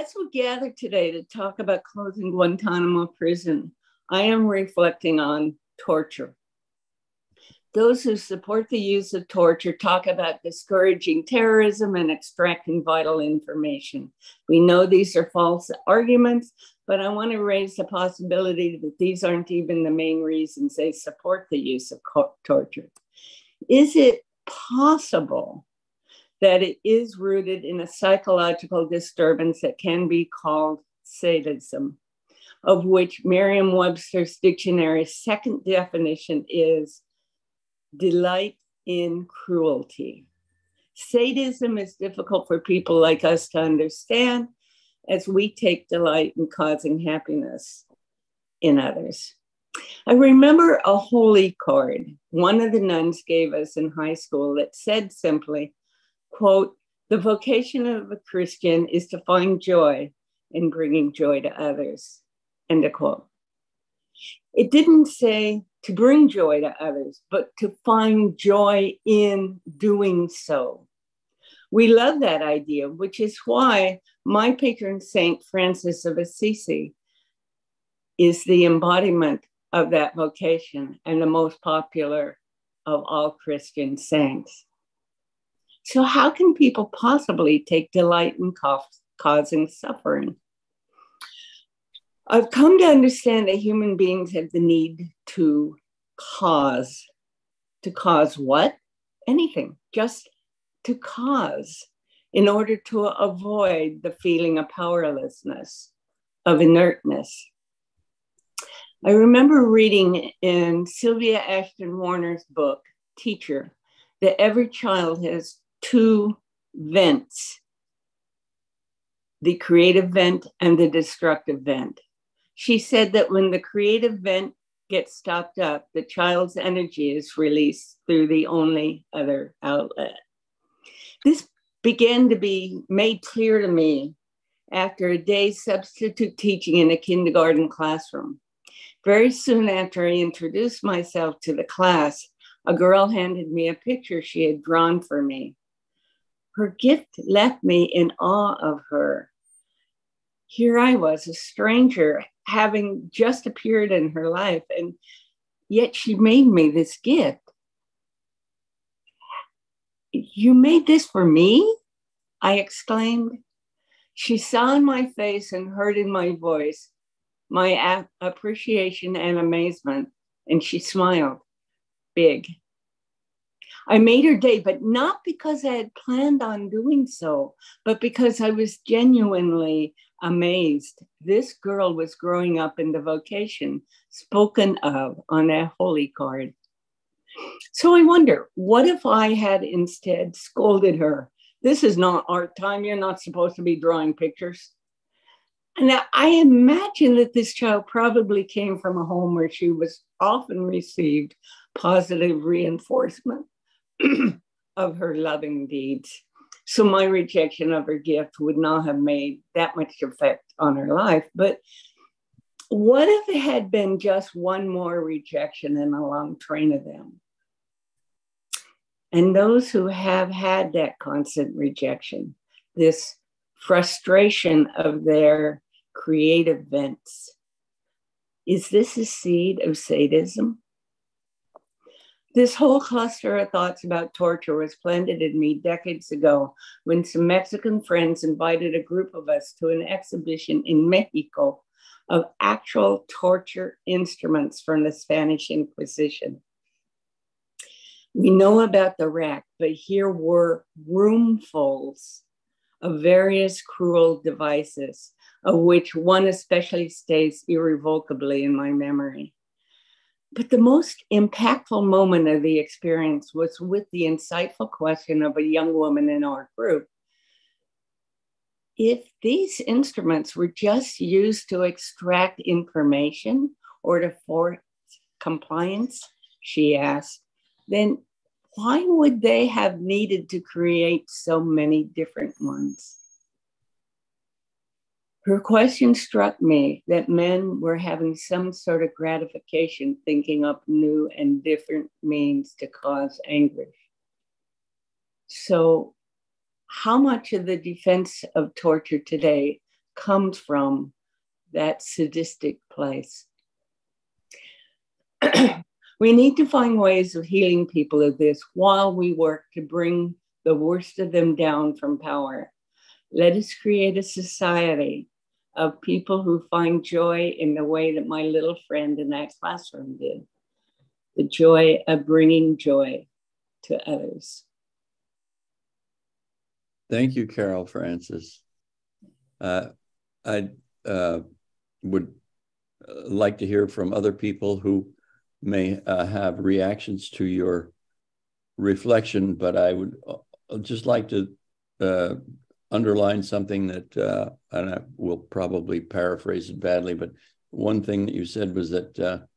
As we gather today to talk about closing Guantanamo prison, I am reflecting on torture. Those who support the use of torture talk about discouraging terrorism and extracting vital information. We know these are false arguments, but I want to raise the possibility that these aren't even the main reasons they support the use of torture. Is it possible that it is rooted in a psychological disturbance that can be called sadism, of which Merriam-Webster's dictionary's second definition is delight in cruelty? Sadism is difficult for people like us to understand, as we take delight in causing happiness in others. I remember a holy card one of the nuns gave us in high school that said simply, quote, "The vocation of a Christian is to find joy in bringing joy to others," end of quote. It didn't say to bring joy to others, but to find joy in doing so. We love that idea, which is why my patron saint, Francis of Assisi, is the embodiment of that vocation and the most popular of all Christian saints. So how can people possibly take delight in causing suffering? I've come to understand that human beings have the need to cause. To cause what? Anything, just to cause, in order to avoid the feeling of powerlessness, of inertness. I remember reading in Sylvia Ashton Warner's book, Teacher, that every child has two vents, the creative vent and the destructive vent. She said that when the creative vent gets stopped up, the child's energy is released through the only other outlet. This began to be made clear to me after a day's substitute teaching in a kindergarten classroom. Very soon after I introduced myself to the class, a girl handed me a picture she had drawn for me. Her gift left me in awe of her. Here I was, a stranger, having just appeared in her life, and yet she made me this gift. "You made this for me?" I exclaimed. She saw in my face and heard in my voice my appreciation and amazement, and she smiled big. I made her day, but not because I had planned on doing so, but because I was genuinely amazed. This girl was growing up in the vocation spoken of on that holy card. So I wonder, what if I had instead scolded her? "This is not art time. You're not supposed to be drawing pictures." And I imagine that this child probably came from a home where she was often received positive reinforcement of her loving deeds. So my rejection of her gift would not have made that much effect on her life. But what if it had been just one more rejection in a long train of them? And those who have had that constant rejection, this frustration of their creative vents, is this a seed of sadism? This whole cluster of thoughts about torture was planted in me decades ago when some Mexican friends invited a group of us to an exhibition in Mexico of actual torture instruments from the Spanish Inquisition. We know about the rack, but here were roomfuls of various cruel devices, of which one especially stays irrevocably in my memory. But the most impactful moment of the experience was with the insightful question of a young woman in our group. If these instruments were just used to extract information or to force compliance, she asked, then why would they have needed to create so many different ones? Her question struck me that men were having some sort of gratification thinking up new and different means to cause anguish. So how much of the defense of torture today comes from that sadistic place. We need to find ways of healing people of this while we work to bring the worst of them down from power. Let us create a society of people who find joy in the way that my little friend in that classroom did. The joy of bringing joy to others. Thank you, Carol Francis. I would like to hear from other people who may have reactions to your reflection, but I would just like to underline something that, and I will probably paraphrase it badly, but one thing that you said was that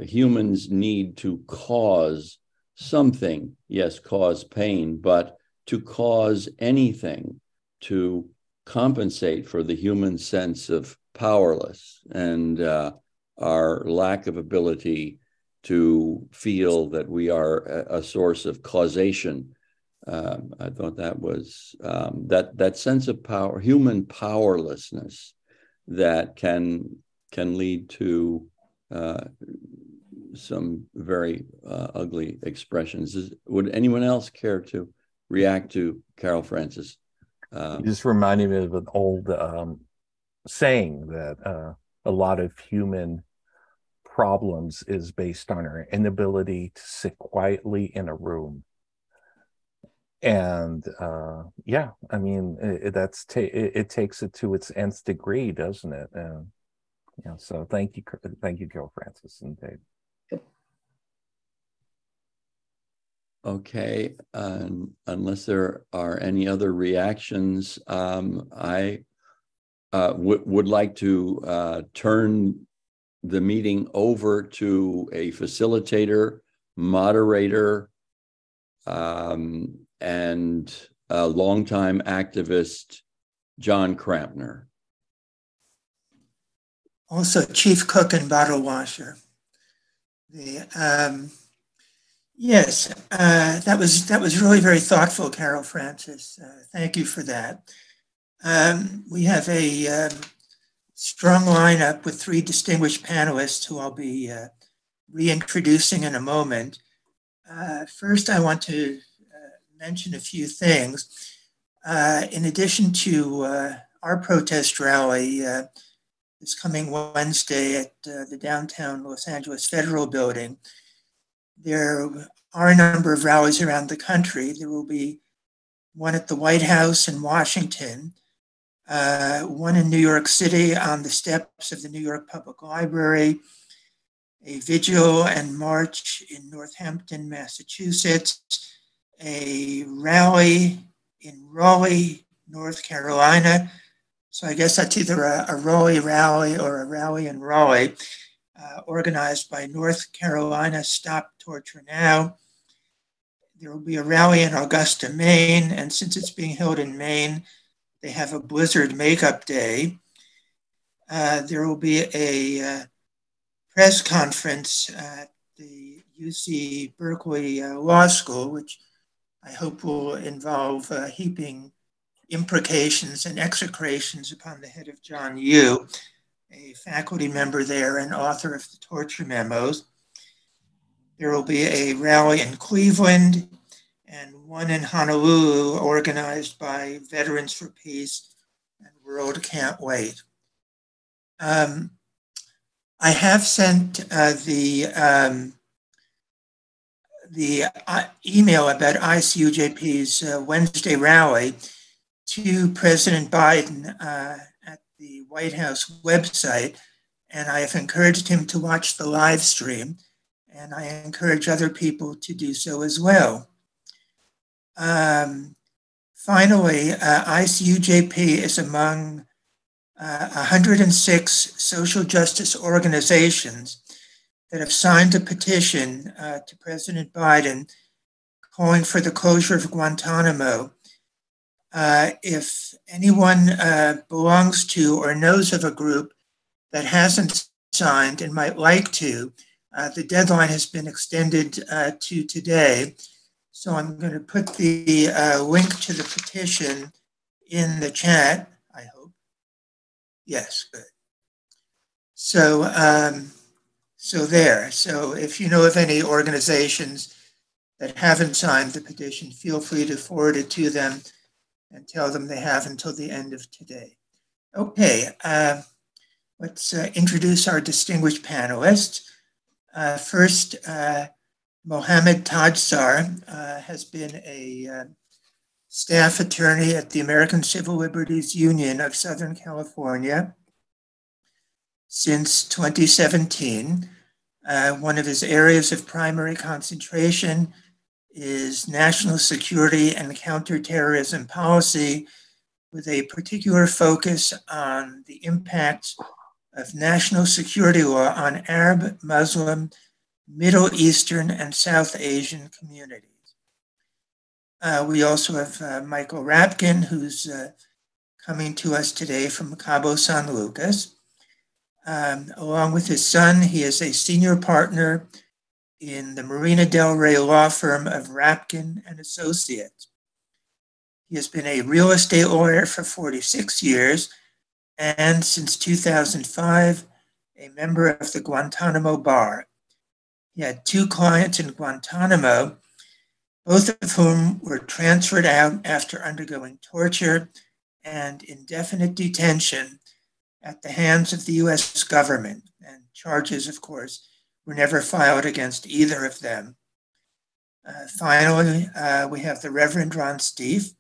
humans need to cause something, yes, cause pain, but to cause anything to compensate for the human sense of powerless and our lack of ability to feel that we are a source of causation. I thought that was that sense of power, human powerlessness, that can lead to some very ugly expressions. Would anyone else care to react to Carol Francis? You just reminded me of an old saying that a lot of human problems is based on our inability to sit quietly in a room. And yeah, I mean, it takes it to its nth degree, doesn't it? Yeah. So thank you, Carol Francis and Dave. Okay, unless there are any other reactions, I would like to turn the meeting over to a facilitator, moderator, and a longtime activist, Jon Krampner. Also chief cook and bottle washer. Yes, that was really very thoughtful, Carol Francis. Thank you for that. We have a strong lineup with three distinguished panelists who I'll be reintroducing in a moment. First, I want to mention a few things. In addition to our protest rally this coming Wednesday at the downtown Los Angeles Federal Building, there are a number of rallies around the country. There will be one at the White House in Washington, one in New York City on the steps of the New York Public Library, a vigil and march in Northampton, Massachusetts, a rally in Raleigh, North Carolina. So I guess that's either a Raleigh rally or a rally in Raleigh, organized by North Carolina Stop Torture Now. There will be a rally in Augusta, Maine, and since it's being held in Maine, they have a blizzard makeup day. There will be a press conference at the UC Berkeley Law School, which I hope will involve heaping imprecations and execrations upon the head of John Yoo, a faculty member there and author of the torture memos. There will be a rally in Cleveland and one in Honolulu organized by Veterans for Peace and World Can't Wait. I have sent the email about ICUJP's Wednesday rally to President Biden at the White House website, and I have encouraged him to watch the live stream, and I encourage other people to do so as well. Finally, ICUJP is among 106 social justice organizations that have signed a petition to President Biden calling for the closure of Guantanamo. If anyone belongs to or knows of a group that hasn't signed and might like to, the deadline has been extended to today. So I'm going to put the link to the petition in the chat, I hope. Yes, good. So, So if you know of any organizations that haven't signed the petition, feel free to forward it to them and tell them they have until the end of today. Okay, let's introduce our distinguished panelists. First, Mohammad Tajsar has been a staff attorney at the American Civil Liberties Union of Southern California since 2017. One of his areas of primary concentration is national security and counterterrorism policy, with a particular focus on the impacts of national security law on Arab, Muslim, Middle Eastern, and South Asian communities. We also have Michael Rapkin, who's coming to us today from Cabo San Lucas. Along with his son, he is a senior partner in the Marina Del Rey law firm of Rapkin and Associates. He has been a real estate lawyer for 46 years and since 2005, a member of the Guantanamo Bar. He had 2 clients in Guantanamo, both of whom were transferred out after undergoing torture and indefinite detention at the hands of the US government. And charges, of course, were never filed against either of them. Finally, we have the Reverend Ron Stief.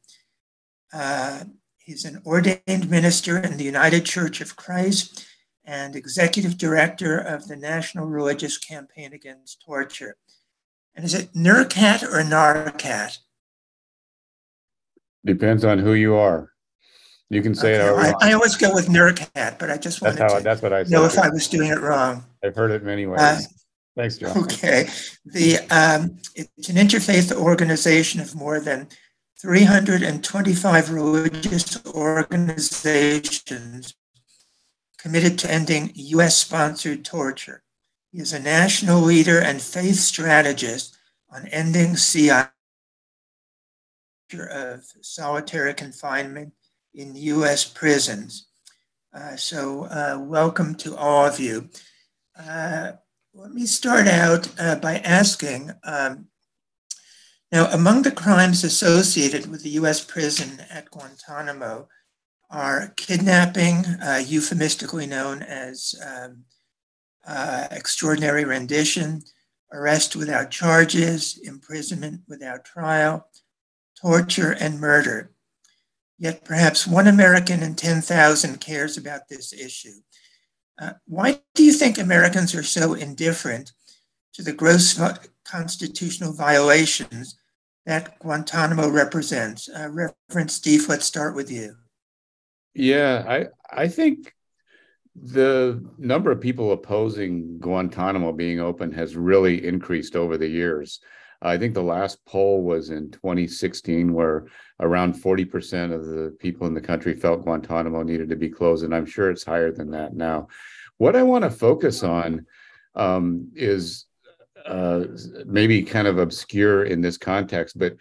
He's an ordained minister in the United Church of Christ and executive director of the National Religious Campaign Against Torture. And is it NERCAT or NARCAT? Depends on who you are. You can say okay, it. I always go with NERCAT, but I just wanted that's what I know if said. I was doing it wrong. I've heard it many ways. Thanks, John. Okay. It's an interfaith organization of more than 325 religious organizations committed to ending US-sponsored torture. He is a national leader and faith strategist on ending CI of solitary confinement in US prisons. Welcome to all of you. Let me start out by asking, now among the crimes associated with the US prison at Guantanamo are kidnapping, euphemistically known as extraordinary rendition, arrest without charges, imprisonment without trial, torture, and murder. Yet perhaps 1 American in 10,000 cares about this issue. Why do you think Americans are so indifferent to the gross constitutional violations that Guantanamo represents? Reverend Stief, let's start with you. Yeah, I think the number of people opposing Guantanamo being open has really increased over the years. I think the last poll was in 2016, where around 40% of the people in the country felt Guantanamo needed to be closed, and I'm sure it's higher than that now. What I want to focus on is maybe kind of obscure in this context, but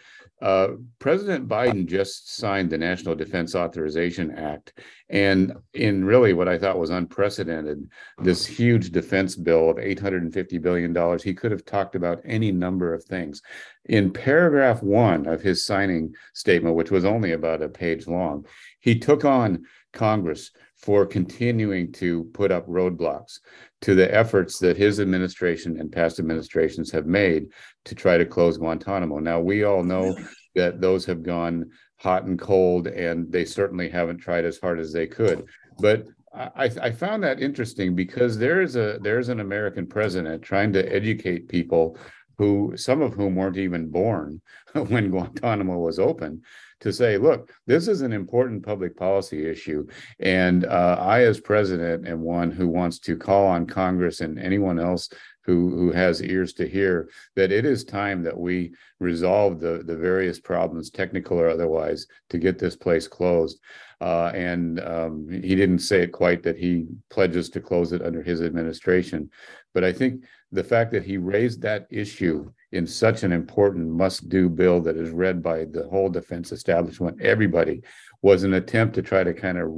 President Biden just signed the National Defense Authorization Act, and in really what I thought was unprecedented, this huge defense bill of $850 billion, he could have talked about any number of things. In paragraph 1 of his signing statement, which was only about a page long, he took on Congress for continuing to put up roadblocks to the efforts that his administration and past administrations have made to try to close Guantanamo. Now, we all know that those have gone hot and cold, and they certainly haven't tried as hard as they could. But I found that interesting because there's an American president trying to educate people who, some of whom weren't even born when Guantanamo was open, to say, look, this is an important public policy issue. And I, as president, am one who wants to call on Congress and anyone else who has ears to hear that it is time that we resolve the various problems, technical or otherwise, to get this place closed. He didn't say it quite that he pledges to close it under his administration. But I think the fact that he raised that issue in such an important must-do bill that is read by the whole defense establishment, everybody, was an attempt to try to kind of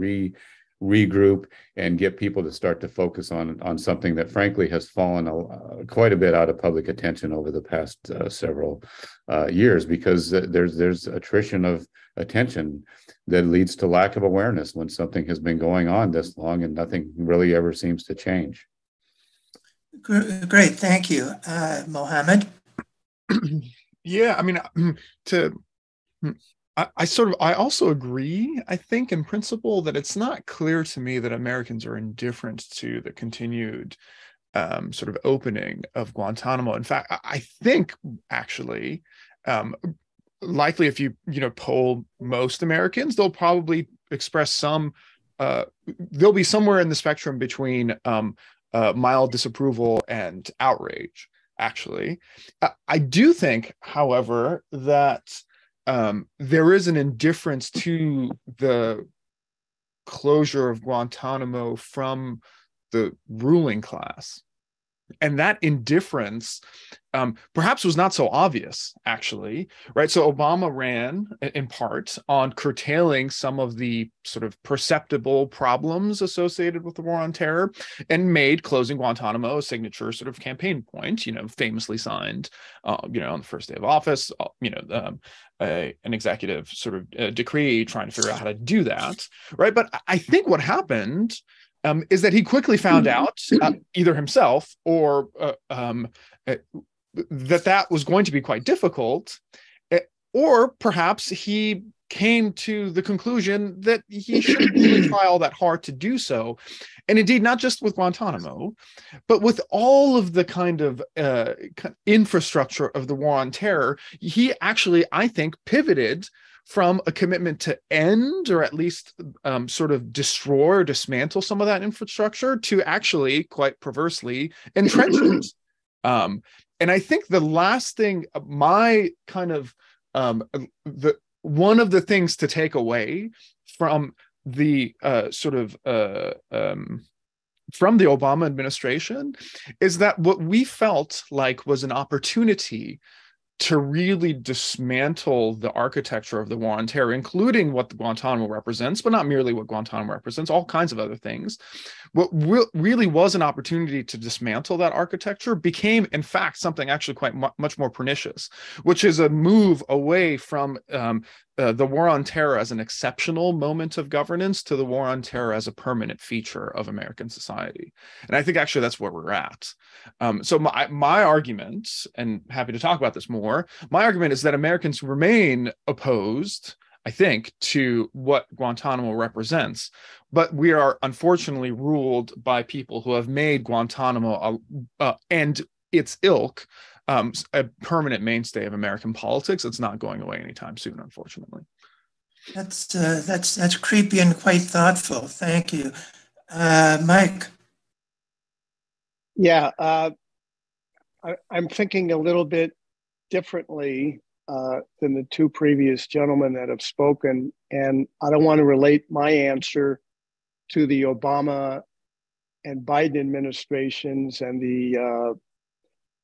regroup and get people to start to focus on something that frankly has fallen quite a bit out of public attention over the past several years, because there's attrition of attention that leads to lack of awareness when something has been going on this long and nothing really ever seems to change. Great, thank you. Mohammad? Yeah, I mean, I also agree, I think, in principle, that it's not clear to me that Americans are indifferent to the continued sort of opening of Guantanamo. In fact, I think actually, likely if you poll most Americans, they'll probably express some, they'll be somewhere in the spectrum between mild disapproval and outrage, actually. I do think, however, that there is an indifference to the closure of Guantanamo from the ruling class. And that indifference perhaps was not so obvious, actually, right? So Obama ran in part on curtailing some of the sort of perceptible problems associated with the war on terror, and made closing Guantanamo a signature sort of campaign point, famously signed, on the first day of office, an executive sort of decree trying to figure out how to do that, right? But I think what happened is that he quickly found out, either himself or that was going to be quite difficult, or perhaps he came to the conclusion that he shouldn't really try all that hard to do so. And indeed, not just with Guantanamo, but with all of the kind of infrastructure of the war on terror, he actually, I think, pivoted from a commitment to end, or at least sort of destroy or dismantle some of that infrastructure, to actually, quite perversely, entrench it. And I think the last thing, my kind of, one of the things to take away from the from the Obama administration is that what we felt like was an opportunity to really dismantle the architecture of the war on terror, including what the Guantanamo represents, but not merely what Guantanamo represents, all kinds of other things. What really was an opportunity to dismantle that architecture became, in fact, something actually quite much more pernicious, which is a move away from the war on terror as an exceptional moment of governance to the war on terror as a permanent feature of American society. And I think actually that's where we're at. So my argument, and happy to talk about this more, my argument is that Americans remain opposed, I think, to what Guantanamo represents, but we are unfortunately ruled by people who have made Guantanamo and its ilk a permanent mainstay of American politics. It's not going away anytime soon, unfortunately. That's creepy and quite thoughtful. Thank you, Mike. Yeah, I'm thinking a little bit differently than the two previous gentlemen that have spoken, and I don't want to relate my answer to the Obama and Biden administrations and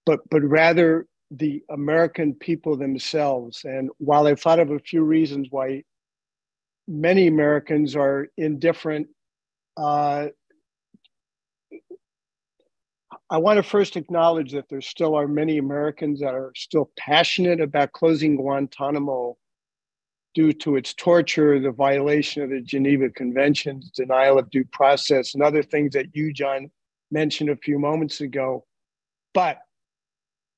but rather the American people themselves. And while I've thought of a few reasons why many Americans are indifferent, I want to first acknowledge that there still are many Americans that are still passionate about closing Guantanamo due to its torture, the violation of the Geneva Conventions, denial of due process, and other things that you, John, mentioned a few moments ago. But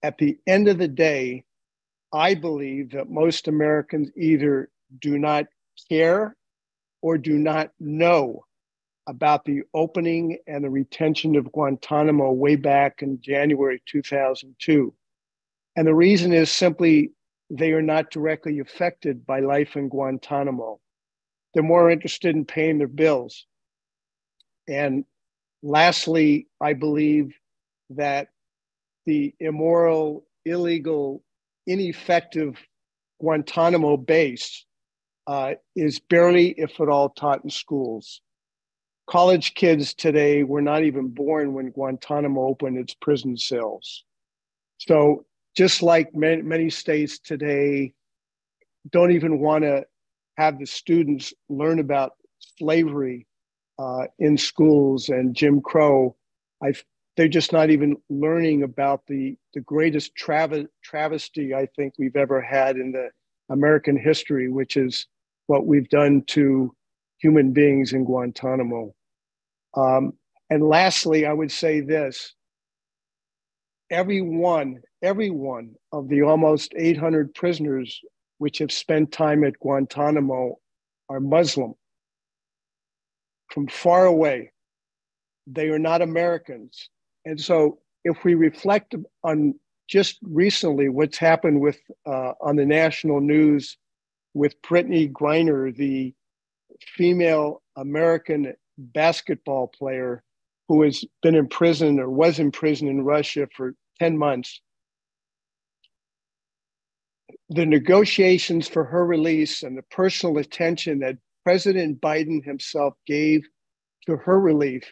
at the end of the day, I believe that most Americans either do not care or do not know about the opening and the retention of Guantanamo way back in January 2002. And the reason is simply they are not directly affected by life in Guantanamo. They're more interested in paying their bills. And lastly, I believe that the immoral, illegal, ineffective Guantanamo base is barely, if at all, taught in schools. College kids today were not even born when Guantanamo opened its prison cells. So just like many states today don't even want to have the students learn about slavery in schools and Jim Crow, they're just not even learning about the greatest travesty I think we've ever had in the American history, which is what we've done to human beings in Guantanamo. And lastly, I would say this: every one of the almost 800 prisoners which have spent time at Guantanamo are Muslim from far away. They are not Americans. And so if we reflect on just recently what's happened with on the national news with Brittany Griner, the female American basketball player who has been in prison or was in prison in Russia for 10 months, the negotiations for her release and the personal attention that President Biden himself gave to her relief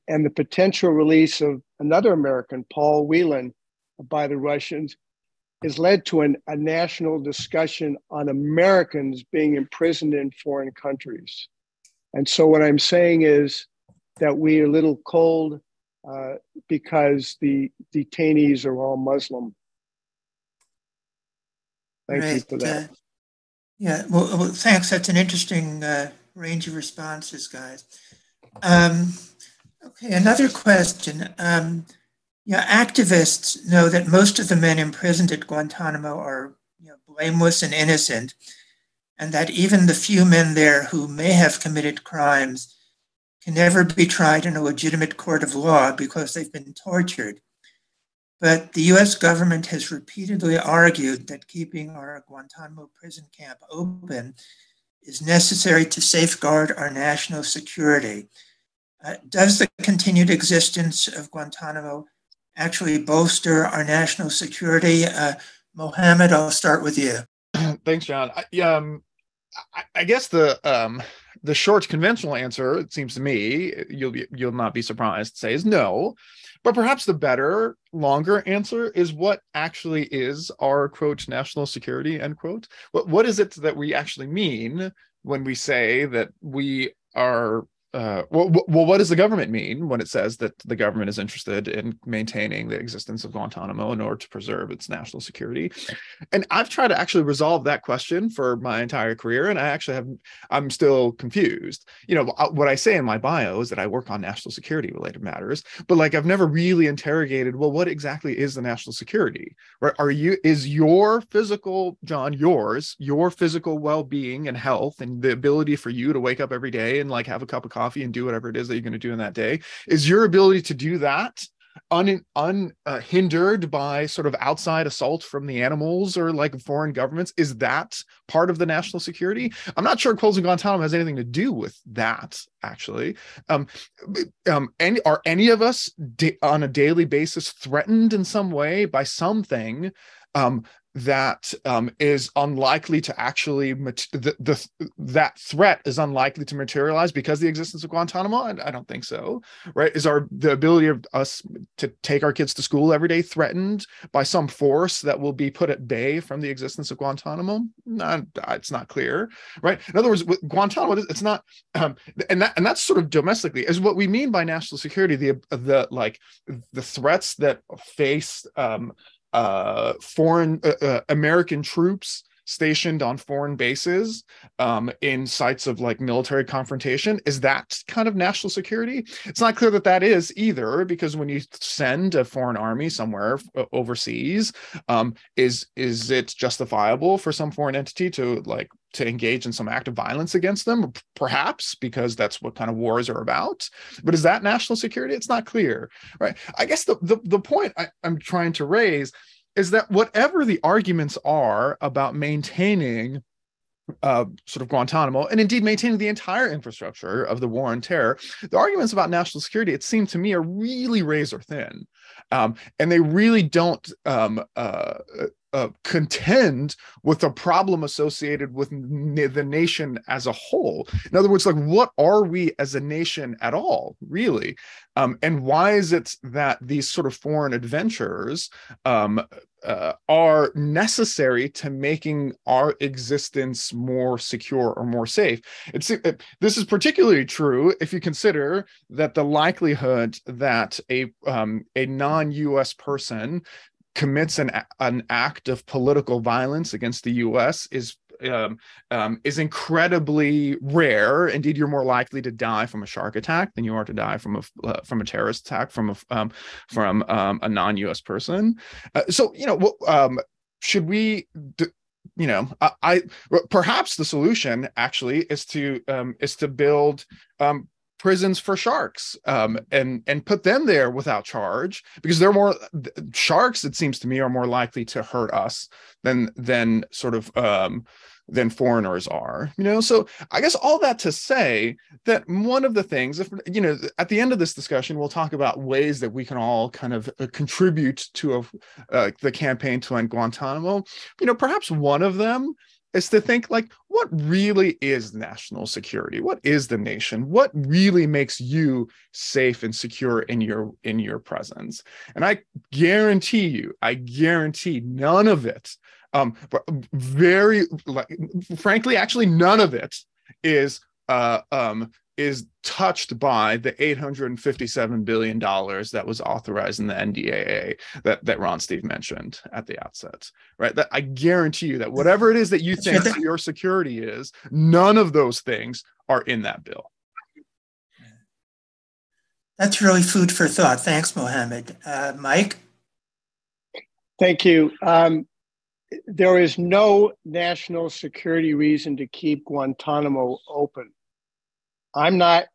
and the potential release of another American, Paul Whelan, by the Russians, has led to a national discussion on Americans being imprisoned in foreign countries. And so what I'm saying is that we are a little cold because the detainees are all Muslim. Thank you for that. Yeah, well, thanks. That's an interesting range of responses, guys. Okay, another question. Activists know that most of the men imprisoned at Guantanamo are blameless and innocent, and that even the few men there who may have committed crimes can never be tried in a legitimate court of law because they've been tortured. But the US government has repeatedly argued that keeping our Guantanamo prison camp open is necessary to safeguard our national security. Does the continued existence of Guantanamo actually bolster our national security? Mohammad, I'll start with you. Thanks, John. I guess the short conventional answer, it seems to me, you'll not be surprised to say, is no. But perhaps the better, longer answer is what actually is our, quote, national security, end quote. What is it that we actually mean when we say that we are what does the government mean when it says that the government is interested in maintaining the existence of Guantanamo in order to preserve its national security? And I've tried to actually resolve that question for my entire career, and I'm still confused. What I say in my bio is that I work on national security related matters, but I've never really interrogated, well, what exactly is the national security? Right? Is your physical, John, your physical well-being and health and the ability for you to wake up every day and have a cup of coffee and do whatever it is that you're going to do in that day, is your ability to do that unhindered by sort of outside assault from the animals or foreign governments? Is that part of the national security? I'm not sure closing Guantanamo has anything to do with that, actually. Are any of us on a daily basis threatened in some way by something that is unlikely to actually that threat is unlikely to materialize because of the existence of Guantanamo? I don't think so, right? Is the ability of us to take our kids to school every day threatened by some force that will be put at bay from the existence of Guantanamo? No, it's not clear, right? In other words, with Guantanamo, it's not, and that's sort of domestically is what we mean by national security. The threats that face foreign American troops stationed on foreign bases in sites of military confrontation, is that kind of national security? It's not clear that is either, because when you send a foreign army somewhere overseas, is it justifiable for some foreign entity to engage in some act of violence against them? Perhaps, because that's what kind of wars are about. But is that national security? It's not clear, right? I guess the point I'm trying to raise is that whatever the arguments are about maintaining sort of Guantanamo, and indeed maintaining the entire infrastructure of the war on terror, the arguments about national security, it seemed to me, are really razor thin. And they really don't contend with the problem associated with the nation as a whole. In other words, what are we as a nation at all, really? And why is it that these sort of foreign adventurers are necessary to making our existence more secure or more safe. This is particularly true if you consider that the likelihood that a non-U.S. person commits an act of political violence against the U.S. is incredibly rare. Indeed, you're more likely to die from a shark attack than you are to die from a terrorist attack from a non-U.S. person. Should we? Perhaps the solution actually is to build prisons for sharks, and put them there without charge, because sharks, it seems to me, are more likely to hurt us than foreigners are. So I guess all that to say that one of the things, at the end of this discussion, we'll talk about ways that we can all kind of contribute to the campaign to end Guantanamo. Perhaps one of them is to think, like, what really is national security? What is the nation? What really makes you safe and secure in your presence? And I guarantee none of it, frankly, actually, none of it is touched by the $857 billion that was authorized in the NDAA that Ron Stief mentioned at the outset, right? That I guarantee you that whatever it is that you think your security is, none of those things are in that bill. That's really food for thought. Thanks, Mohammad. Mike? Thank you. There is no national security reason to keep Guantanamo open. I'm not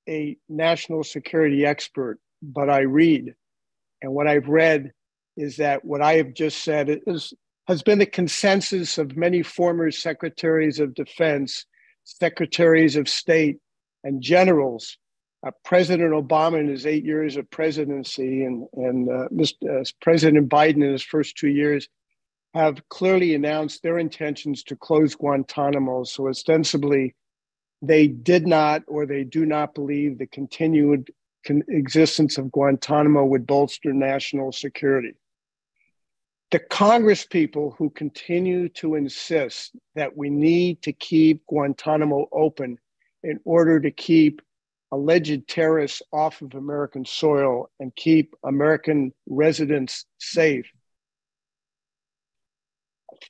a national security expert, but I read. And what I've read is that what I have just said has been the consensus of many former secretaries of defense, secretaries of state, and generals. President Obama in his 8 years of presidency and President Biden in his first 2 years have clearly announced their intentions to close Guantanamo. So ostensibly, they did not, or they do not believe the continued existence of Guantanamo would bolster national security. The Congress people who continue to insist that we need to keep Guantanamo open in order to keep alleged terrorists off of American soil and keep American residents safe,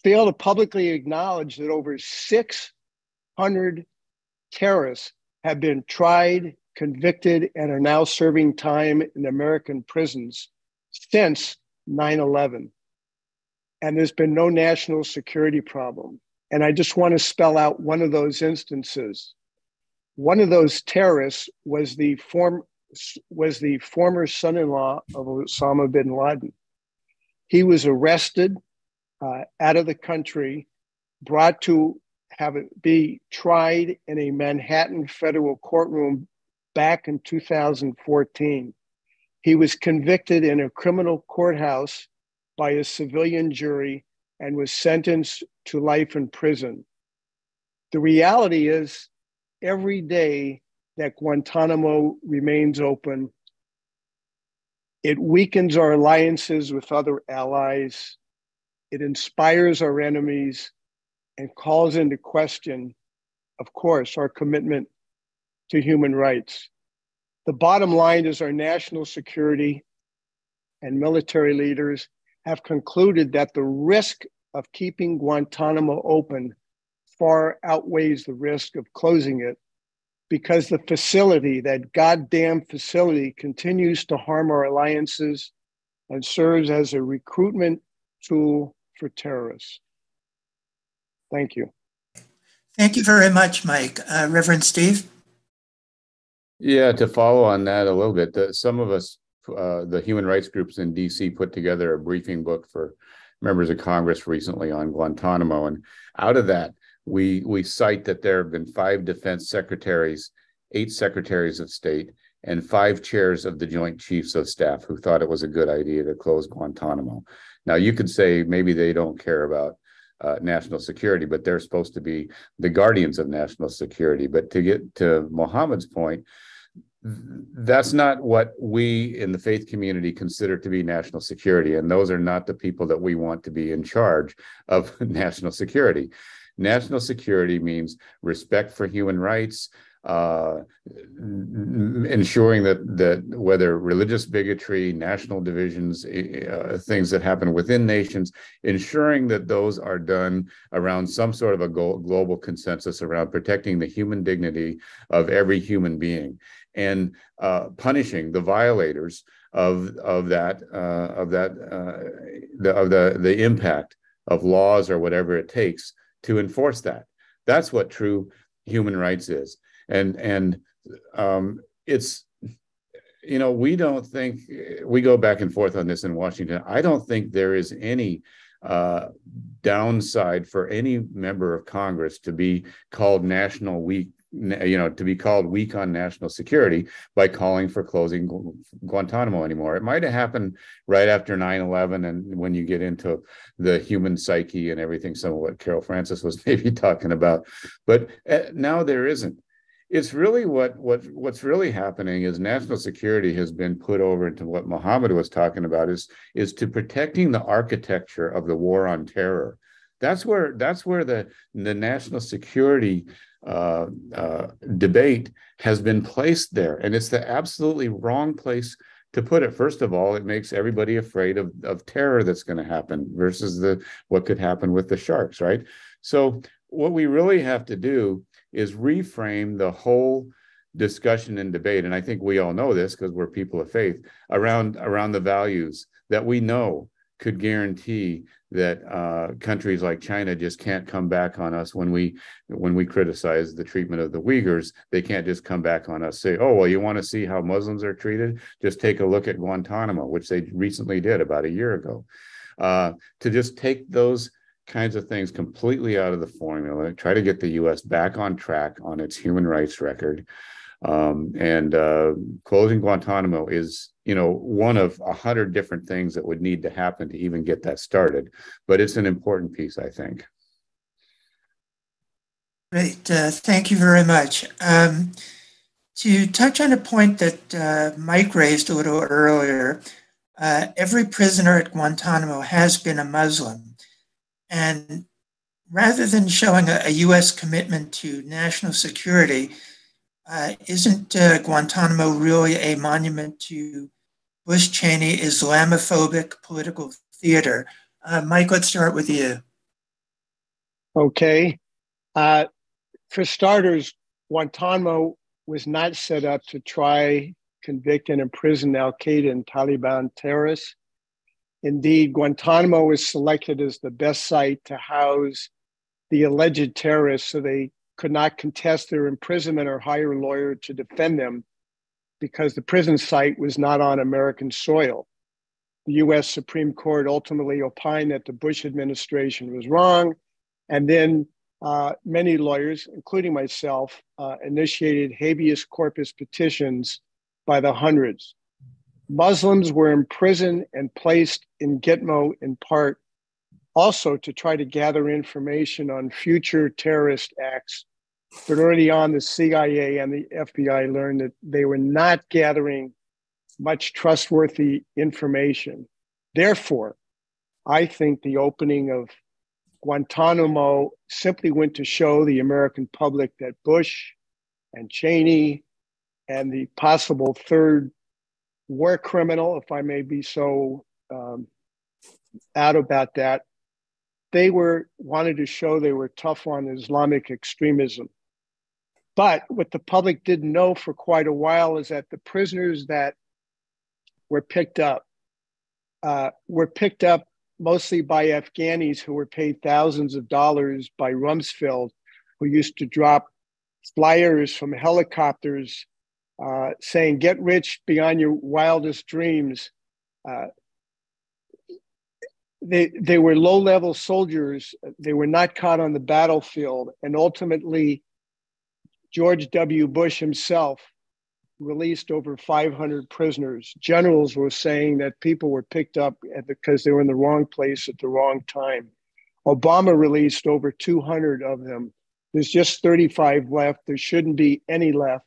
fail to publicly acknowledge that over 600 terrorists have been tried, convicted, and are now serving time in American prisons since 9/11. And there's been no national security problem. And I just want to spell out one of those instances. One of those terrorists was the former son-in-law of Osama bin Laden. He was arrested out of the country, brought to be tried in a Manhattan federal courtroom back in 2014. He was convicted in a criminal courthouse by a civilian jury and was sentenced to life in prison. The reality is, every day that Guantanamo remains open, it weakens our alliances with other allies, it inspires our enemies, and calls into question, of course, our commitment to human rights. The bottom line is our national security and military leaders have concluded that the risk of keeping Guantanamo open far outweighs the risk of closing it, because the facility, that goddamn facility, continues to harm our alliances and serves as a recruitment tool for terrorists. Thank you. Thank you very much, Mike. Reverend Stief? Yeah, to follow on that a little bit, some of us, the human rights groups in DC, put together a briefing book for members of Congress recently on Guantanamo. And out of that, we cite that there have been 5 defense secretaries, 8 secretaries of state, and 5 chairs of the Joint Chiefs of Staff who thought it was a good idea to close Guantanamo. Now, you could say maybe they don't care about national security, but they're supposed to be the guardians of national security. But to get to Mohammed's point, that's not what we in the faith community consider to be national security. And those are not the people that we want to be in charge of national security. National security means respect for human rights, ensuring that whether religious bigotry, national divisions, things that happen within nations, ensuring that those are done around some sort of a global consensus around protecting the human dignity of every human being, and punishing the violators of the impact of laws or whatever it takes to enforce that. That's what true human rights is. And it's, we don't think, we go back and forth on this in Washington. I don't think there is any downside for any member of Congress to be called national weak, to be called weak on national security by calling for closing Guantanamo anymore. It might have happened right after 9/11, and when you get into the human psyche and everything, some of what Carol Francis was maybe talking about, but now there isn't. It's really what's really happening is national security has been put over into what Mohammad was talking about, is to protecting the architecture of the war on terror. That's where the national security debate has been placed there, and it's the absolutely wrong place to put it. First of all, it makes everybody afraid of terror that's going to happen versus what could happen with the sharks, right? So what we really have to do is reframe the whole discussion and debate, and I think we all know this because we're people of faith, around the values that we know could guarantee that countries like China just can't come back on us when we criticize the treatment of the Uyghurs. They can't just come back on us, say, oh, well, you want to see how Muslims are treated? Just take a look at Guantanamo, which they recently did about a year ago. To just take those kinds of things completely out of the formula, try to get the U.S. back on track on its human rights record. And closing Guantanamo is, one of 100 different things that would need to happen to even get that started. But it's an important piece, I think. Great. Thank you very much. To touch on a point that Mike raised a little earlier, every prisoner at Guantanamo has been a Muslim. And rather than showing a U.S. commitment to national security, isn't Guantanamo really a monument to Bush-Cheney Islamophobic political theater? Mike, let's start with you. Okay. For starters, Guantanamo was not set up to try, convict, and imprison al-Qaeda and Taliban terrorists. Indeed, Guantanamo was selected as the best site to house the alleged terrorists so they could not contest their imprisonment or hire a lawyer to defend them because the prison site was not on American soil. The US Supreme Court ultimately opined that the Bush administration was wrong, and then many lawyers, including myself, initiated habeas corpus petitions by the hundreds. Muslims were imprisoned and placed in Gitmo in part also to try to gather information on future terrorist acts. But early on, the CIA and the FBI learned that they were not gathering much trustworthy information. Therefore, I think the opening of Guantanamo simply went to show the American public that Bush and Cheney and the possible third war criminal, if I may be so out about that, they wanted to show they were tough on Islamic extremism. But what the public didn't know for quite a while is that the prisoners that were picked up mostly by Afghanis who were paid thousands of dollars by Rumsfeld, who used to drop flyers from helicopters saying, "Get rich beyond your wildest dreams." They were low-level soldiers. They were not caught on the battlefield. And ultimately, George W. Bush himself released over 500 prisoners. Generals were saying that people were picked up because they were in the wrong place at the wrong time. Obama released over 200 of them. There's just 35 left. There shouldn't be any left.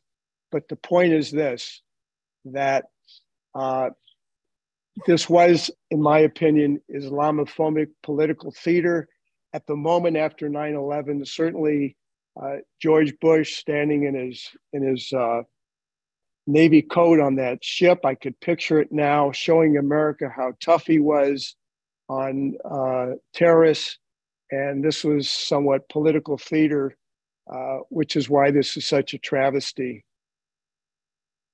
But the point is this, that this was, in my opinion, Islamophobic political theater. At the moment after 9/11, certainly George Bush standing in his Navy coat on that ship, I could picture it now, showing America how tough he was on terrorists. And this was somewhat political theater, which is why this is such a travesty.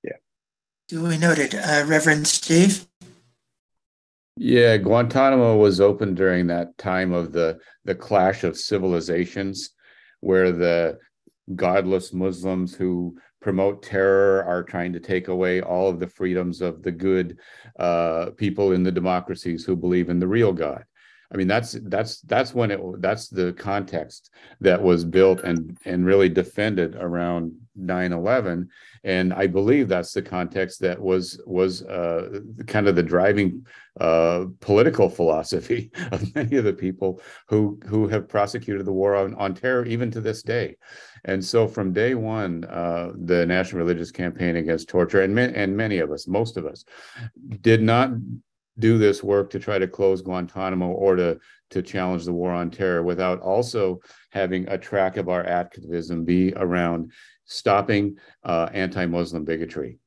Yeah. Duly noted. Reverend Stief? Yeah, Guantanamo was opened during that time of the clash of civilizations, where the godless Muslims who promote terror are trying to take away all of the freedoms of the good people in the democracies who believe in the real God. I mean, that's the context that was built and really defended around 9/11, and I believe that's the context that was kind of the driving political philosophy of many of the people who have prosecuted the war on terror even to this day. And so from day one, the National Religious Campaign Against Torture, and many of us, most of us, did not do this work to try to close Guantanamo or to challenge the war on terror without also having a track of our activism be around stopping anti-Muslim bigotry.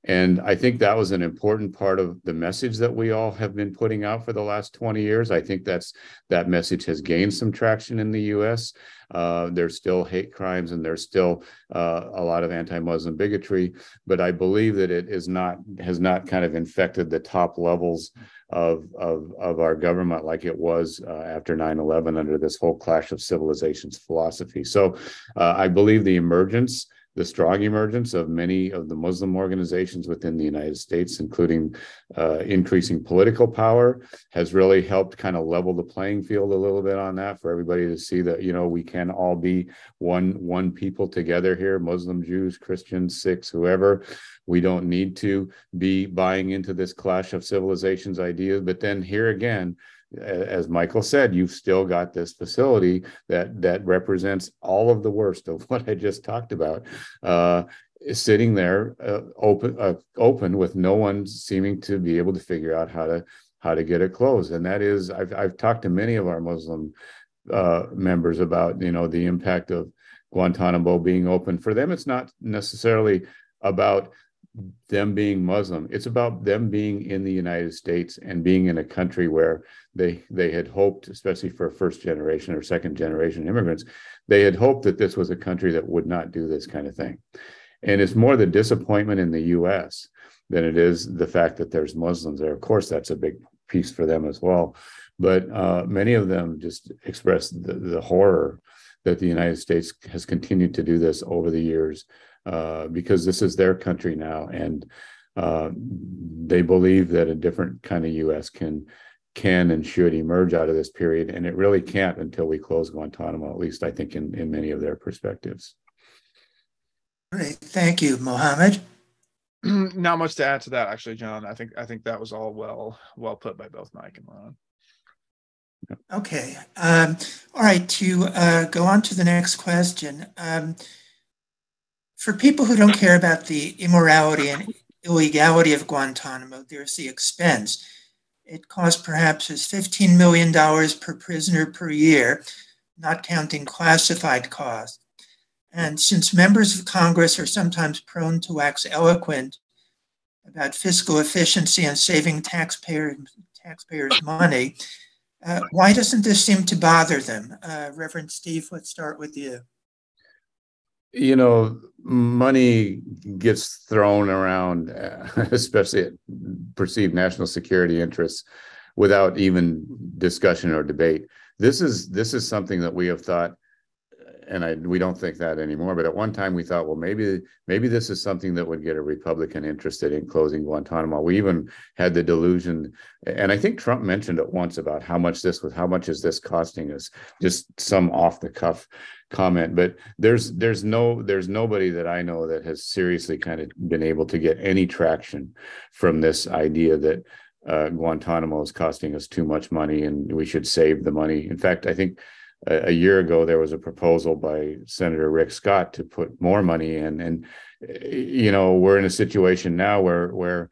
And I think that was an important part of the message that we all have been putting out for the last 20 years. I think that message has gained some traction in the US. There's still hate crimes and there's still a lot of anti-Muslim bigotry, but I believe that it has not kind of infected the top levels of our government like it was after 9/11 under this whole clash of civilizations philosophy. So I believe the strong emergence of many of the Muslim organizations within the United States, including increasing political power, has really helped kind of level the playing field a little bit on that for everybody to see that, we can all be one people together here, Muslim, Jews, Christians, Sikhs, whoever. We don't need to be buying into this clash of civilizations idea. But then here again, as Michael said, you've still got this facility that represents all of the worst of what I just talked about, sitting there open with no one seeming to be able to figure out how to get it closed. And that is, I've talked to many of our Muslim members about the impact of Guantanamo being open. For them, it's not necessarily about them being Muslim. It's about them being in the United States and being in a country where they had hoped, especially for first generation or second generation immigrants, they had hoped that this was a country that would not do this kind of thing. And it's more the disappointment in the US than it is the fact that there's Muslims there. Of course, that's a big piece for them as well. But many of them just express the horror that the United States has continued to do this over the years, because this is their country now, and they believe that a different kind of U.S. can and should emerge out of this period, and it really can't until we close Guantanamo, at least I think in many of their perspectives. Great, thank you, Mohammad. Not much to add to that, actually, John. I think that was all well put by both Mike and Ron. Okay. All right, to go on to the next question. For people who don't care about the immorality and illegality of Guantanamo, there's the expense. It costs perhaps as $15 million per prisoner per year, not counting classified costs. And since members of Congress are sometimes prone to wax eloquent about fiscal efficiency and saving taxpayers' money, why doesn't this seem to bother them? Reverend Stief, let's start with you. Money gets thrown around, especially at perceived national security interests, without even discussion or debate. This is something that we have thought, and we don't think that anymore, but at one time we thought, well, maybe this is something that would get a Republican interested in closing Guantanamo. We even had the delusion, and I think Trump mentioned it once about how much is this costing us, just some off the cuff comment. But there's nobody that I know that has seriously kind of been able to get any traction from this idea that Guantanamo is costing us too much money and we should save the money. In fact, I think a year ago, there was a proposal by Senator Rick Scott to put more money in. And, we're in a situation now where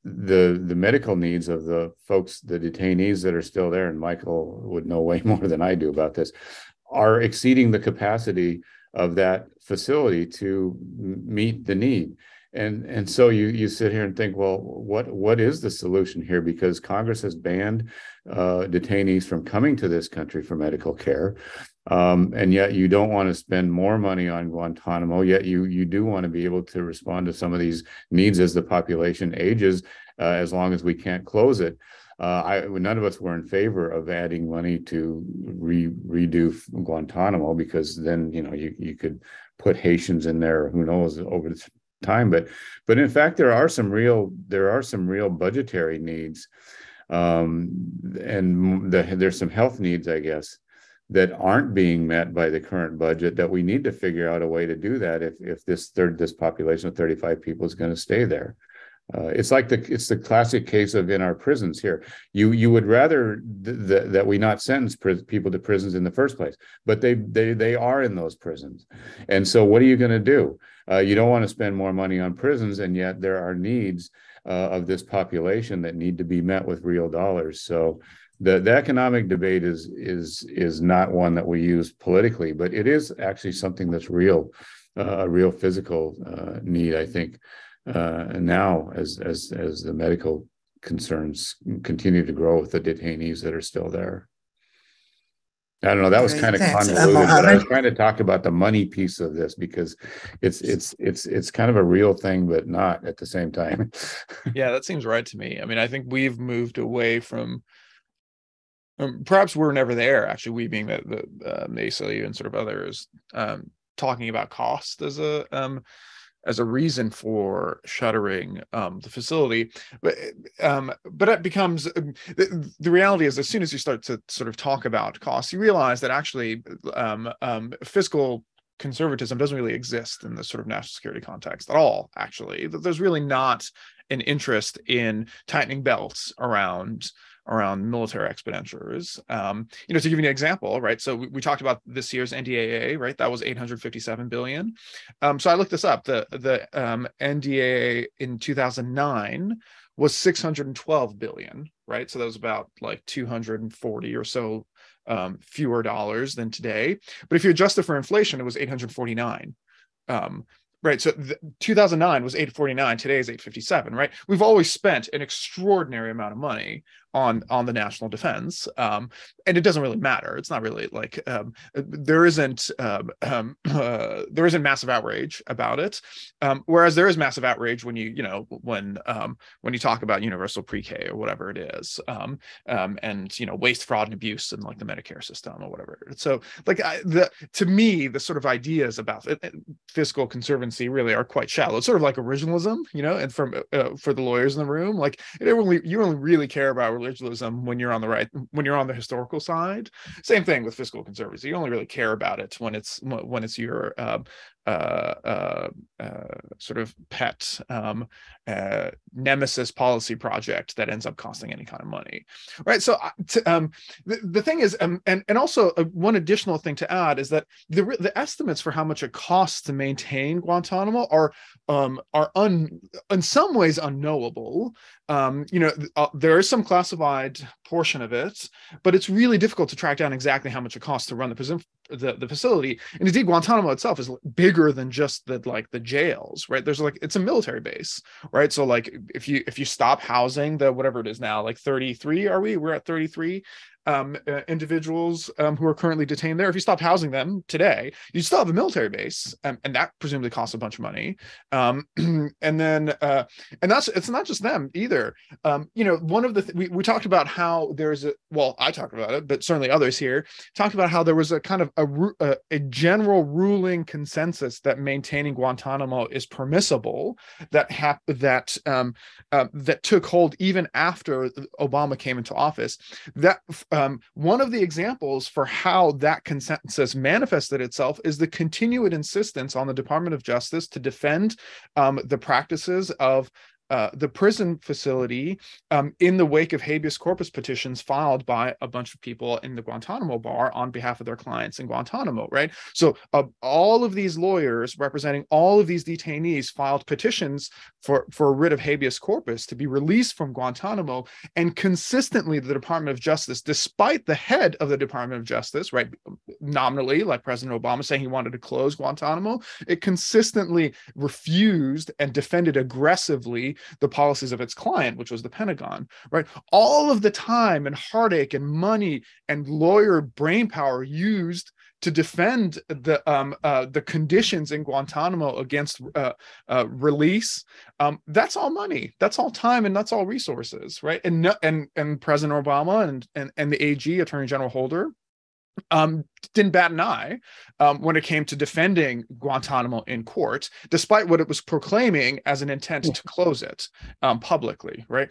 the medical needs of the folks, the detainees that are still there, and Michael would know way more than I do about this, are exceeding the capacity of that facility to meet the need. And so you sit here and think, well, what is the solution here? Because Congress has banned detainees from coming to this country for medical care. And yet you don't want to spend more money on Guantanamo, yet you do want to be able to respond to some of these needs as the population ages, as long as we can't close it. None of us were in favor of adding money to redo Guantanamo, because then you could put Haitians in there, who knows, over the time. But in fact, there are some real budgetary needs, and there's some health needs, I guess, that aren't being met by the current budget, that we need to figure out a way to do that if this population of 35 people is going to stay there. It's the classic case of in our prisons here. You would rather that we not sentence people to prisons in the first place, but they are in those prisons. And so what are you going to do? You don't want to spend more money on prisons, and yet there are needs of this population that need to be met with real dollars. So the economic debate is not one that we use politically, but it is actually something that's real, a real physical need, I think. Now, as the medical concerns continue to grow with the detainees that are still there. I don't know. That was kind of convoluted, but I was trying to talk about the money piece of this, because it's kind of a real thing, but not at the same time. Yeah, that seems right to me. I mean, I think we've moved away from. Perhaps we're never there. Actually, we being the ACLU and sort of others, talking about cost as a reason for shuttering the facility, but it becomes the reality is, as soon as you start to sort of talk about costs, you realize that actually fiscal conservatism doesn't really exist in the sort of national security context at all. Actually, there's really not an interest in tightening belts around military expenditures. To give you an example, right? So we talked about this year's NDAA, right? That was $857 billion. So I looked this up. The NDAA in 2009 was $612 billion, right? So that was about like 240 or so fewer dollars than today. But if you adjust it for inflation, it was 849. Right, so 2009 was 849. Today is 857. Right, we've always spent an extraordinary amount of money on the national defense, and it doesn't really matter. It's not really like there isn't massive outrage about it, whereas there is massive outrage when you talk about universal pre-K or whatever it is, and waste, fraud, and abuse in like the Medicare system or whatever. So like to me, the sort of ideas about fiscal conservancy really are quite shallow. It's sort of like originalism, and for the lawyers in the room, like you only really care about originalism when you're on the historical side. Same thing with fiscal conservancy. You only really care about it when it's your sort of pet nemesis policy project that ends up costing any kind of money, right? So the thing is, and also one additional thing to add is that the estimates for how much it costs to maintain Guantanamo are in some ways unknowable. There is some classified portion of it, but it's really difficult to track down exactly how much it costs to run the facility. And indeed, Guantanamo itself is bigger than just the jails, right? There's it's a military base, right? So like if you stop housing the whatever it is now, like 33, we're at 33 individuals who are currently detained there. If you stopped housing them today, you still have a military base, and that presumably costs a bunch of money. And then it's not just them either. One of the we talked about how I talked about it, but certainly others here talked about how there was a kind of a general ruling consensus that maintaining Guantanamo is permissible, that took hold even after Obama came into office. That one of the examples for how that consensus manifested itself is the continued insistence on the Department of Justice to defend the practices of the prison facility in the wake of habeas corpus petitions filed by a bunch of people in the Guantanamo Bar on behalf of their clients in Guantanamo, right? So all of these lawyers representing all of these detainees filed petitions for a writ of habeas corpus to be released from Guantanamo. And consistently, the Department of Justice, despite the head of the Department of Justice, right, nominally, like President Obama saying he wanted to close Guantanamo, it consistently refused and defended aggressively the policies of its client, which was the Pentagon, right? All of the time and heartache and money and lawyer brainpower used to defend the conditions in Guantanamo against release, that's all money, that's all time, and that's all resources, right? And President Obama and the AG, Attorney General Holder, didn't bat an eye when it came to defending Guantanamo in court, despite what it was proclaiming as an intent to close it publicly, right?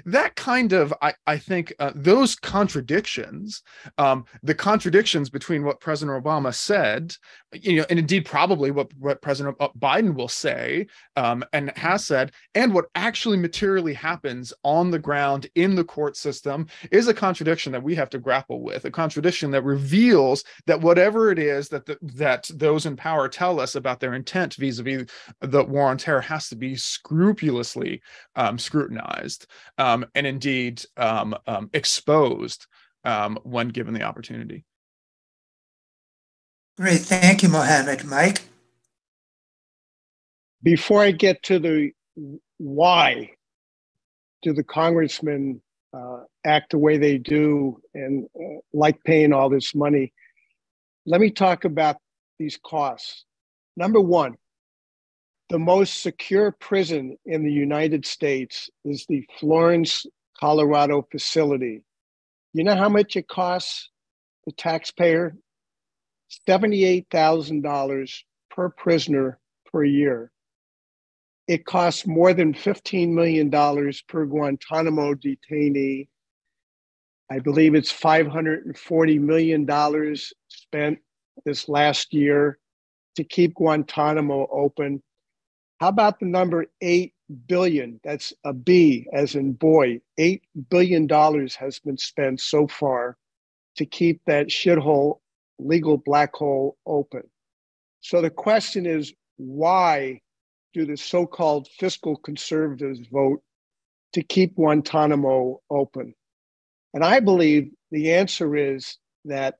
That kind of, I think, those contradictions, the contradictions between what President Obama said, and indeed probably what President Biden will say and has said, and what actually materially happens on the ground in the court system is a contradiction that we have to grapple with, a contradiction that reveals that whatever it is that those in power tell us about their intent vis-a-vis the war on terror has to be scrupulously scrutinized and indeed exposed when given the opportunity. Great, thank you, Mohammad. Mike? Before I get to the why do the congressmen act the way they do and like paying all this money, let me talk about these costs. Number one, the most secure prison in the United States is the Florence, Colorado facility. You know how much it costs the taxpayer? $78,000 per prisoner per year. It costs more than $15 million per Guantanamo detainee. I believe it's $540 million spent this last year to keep Guantanamo open. How about the number 8 billion? That's a B as in boy. $8 billion has been spent so far to keep that shithole, legal black hole open. So the question is, why do the so-called fiscal conservatives vote to keep Guantanamo open? And I believe the answer is that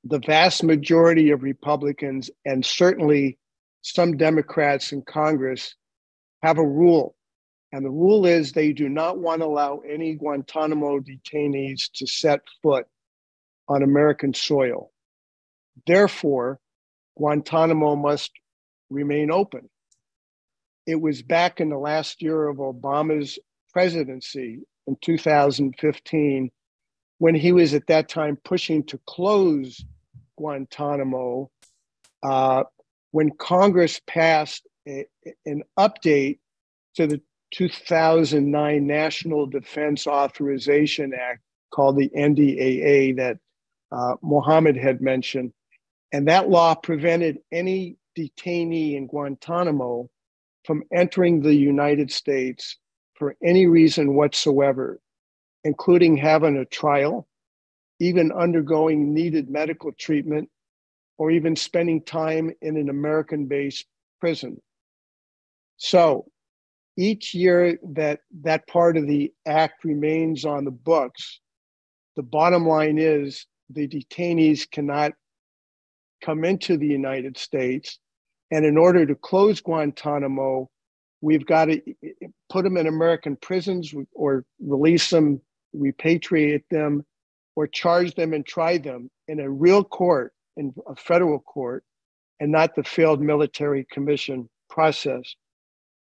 the vast majority of Republicans and certainly some Democrats in Congress have a rule. And the rule is they do not want to allow any Guantanamo detainees to set foot on American soil. Therefore, Guantanamo must remain open. It was back in the last year of Obama's presidency in 2015 when he was at that time pushing to close Guantanamo, when Congress passed an update to the 2009 National Defense Authorization Act called the NDAA that Mohammed had mentioned. And that law prevented any detainee in Guantanamo from entering the United States for any reason whatsoever, including having a trial, even undergoing needed medical treatment, or even spending time in an American-based prison. So each year that that part of the act remains on the books, the bottom line is the detainees cannot come into the United States. And in order to close Guantanamo, we've got to put them in American prisons or release them, repatriate them, or charge them and try them in a real court, in a federal court, and not the failed military commission process.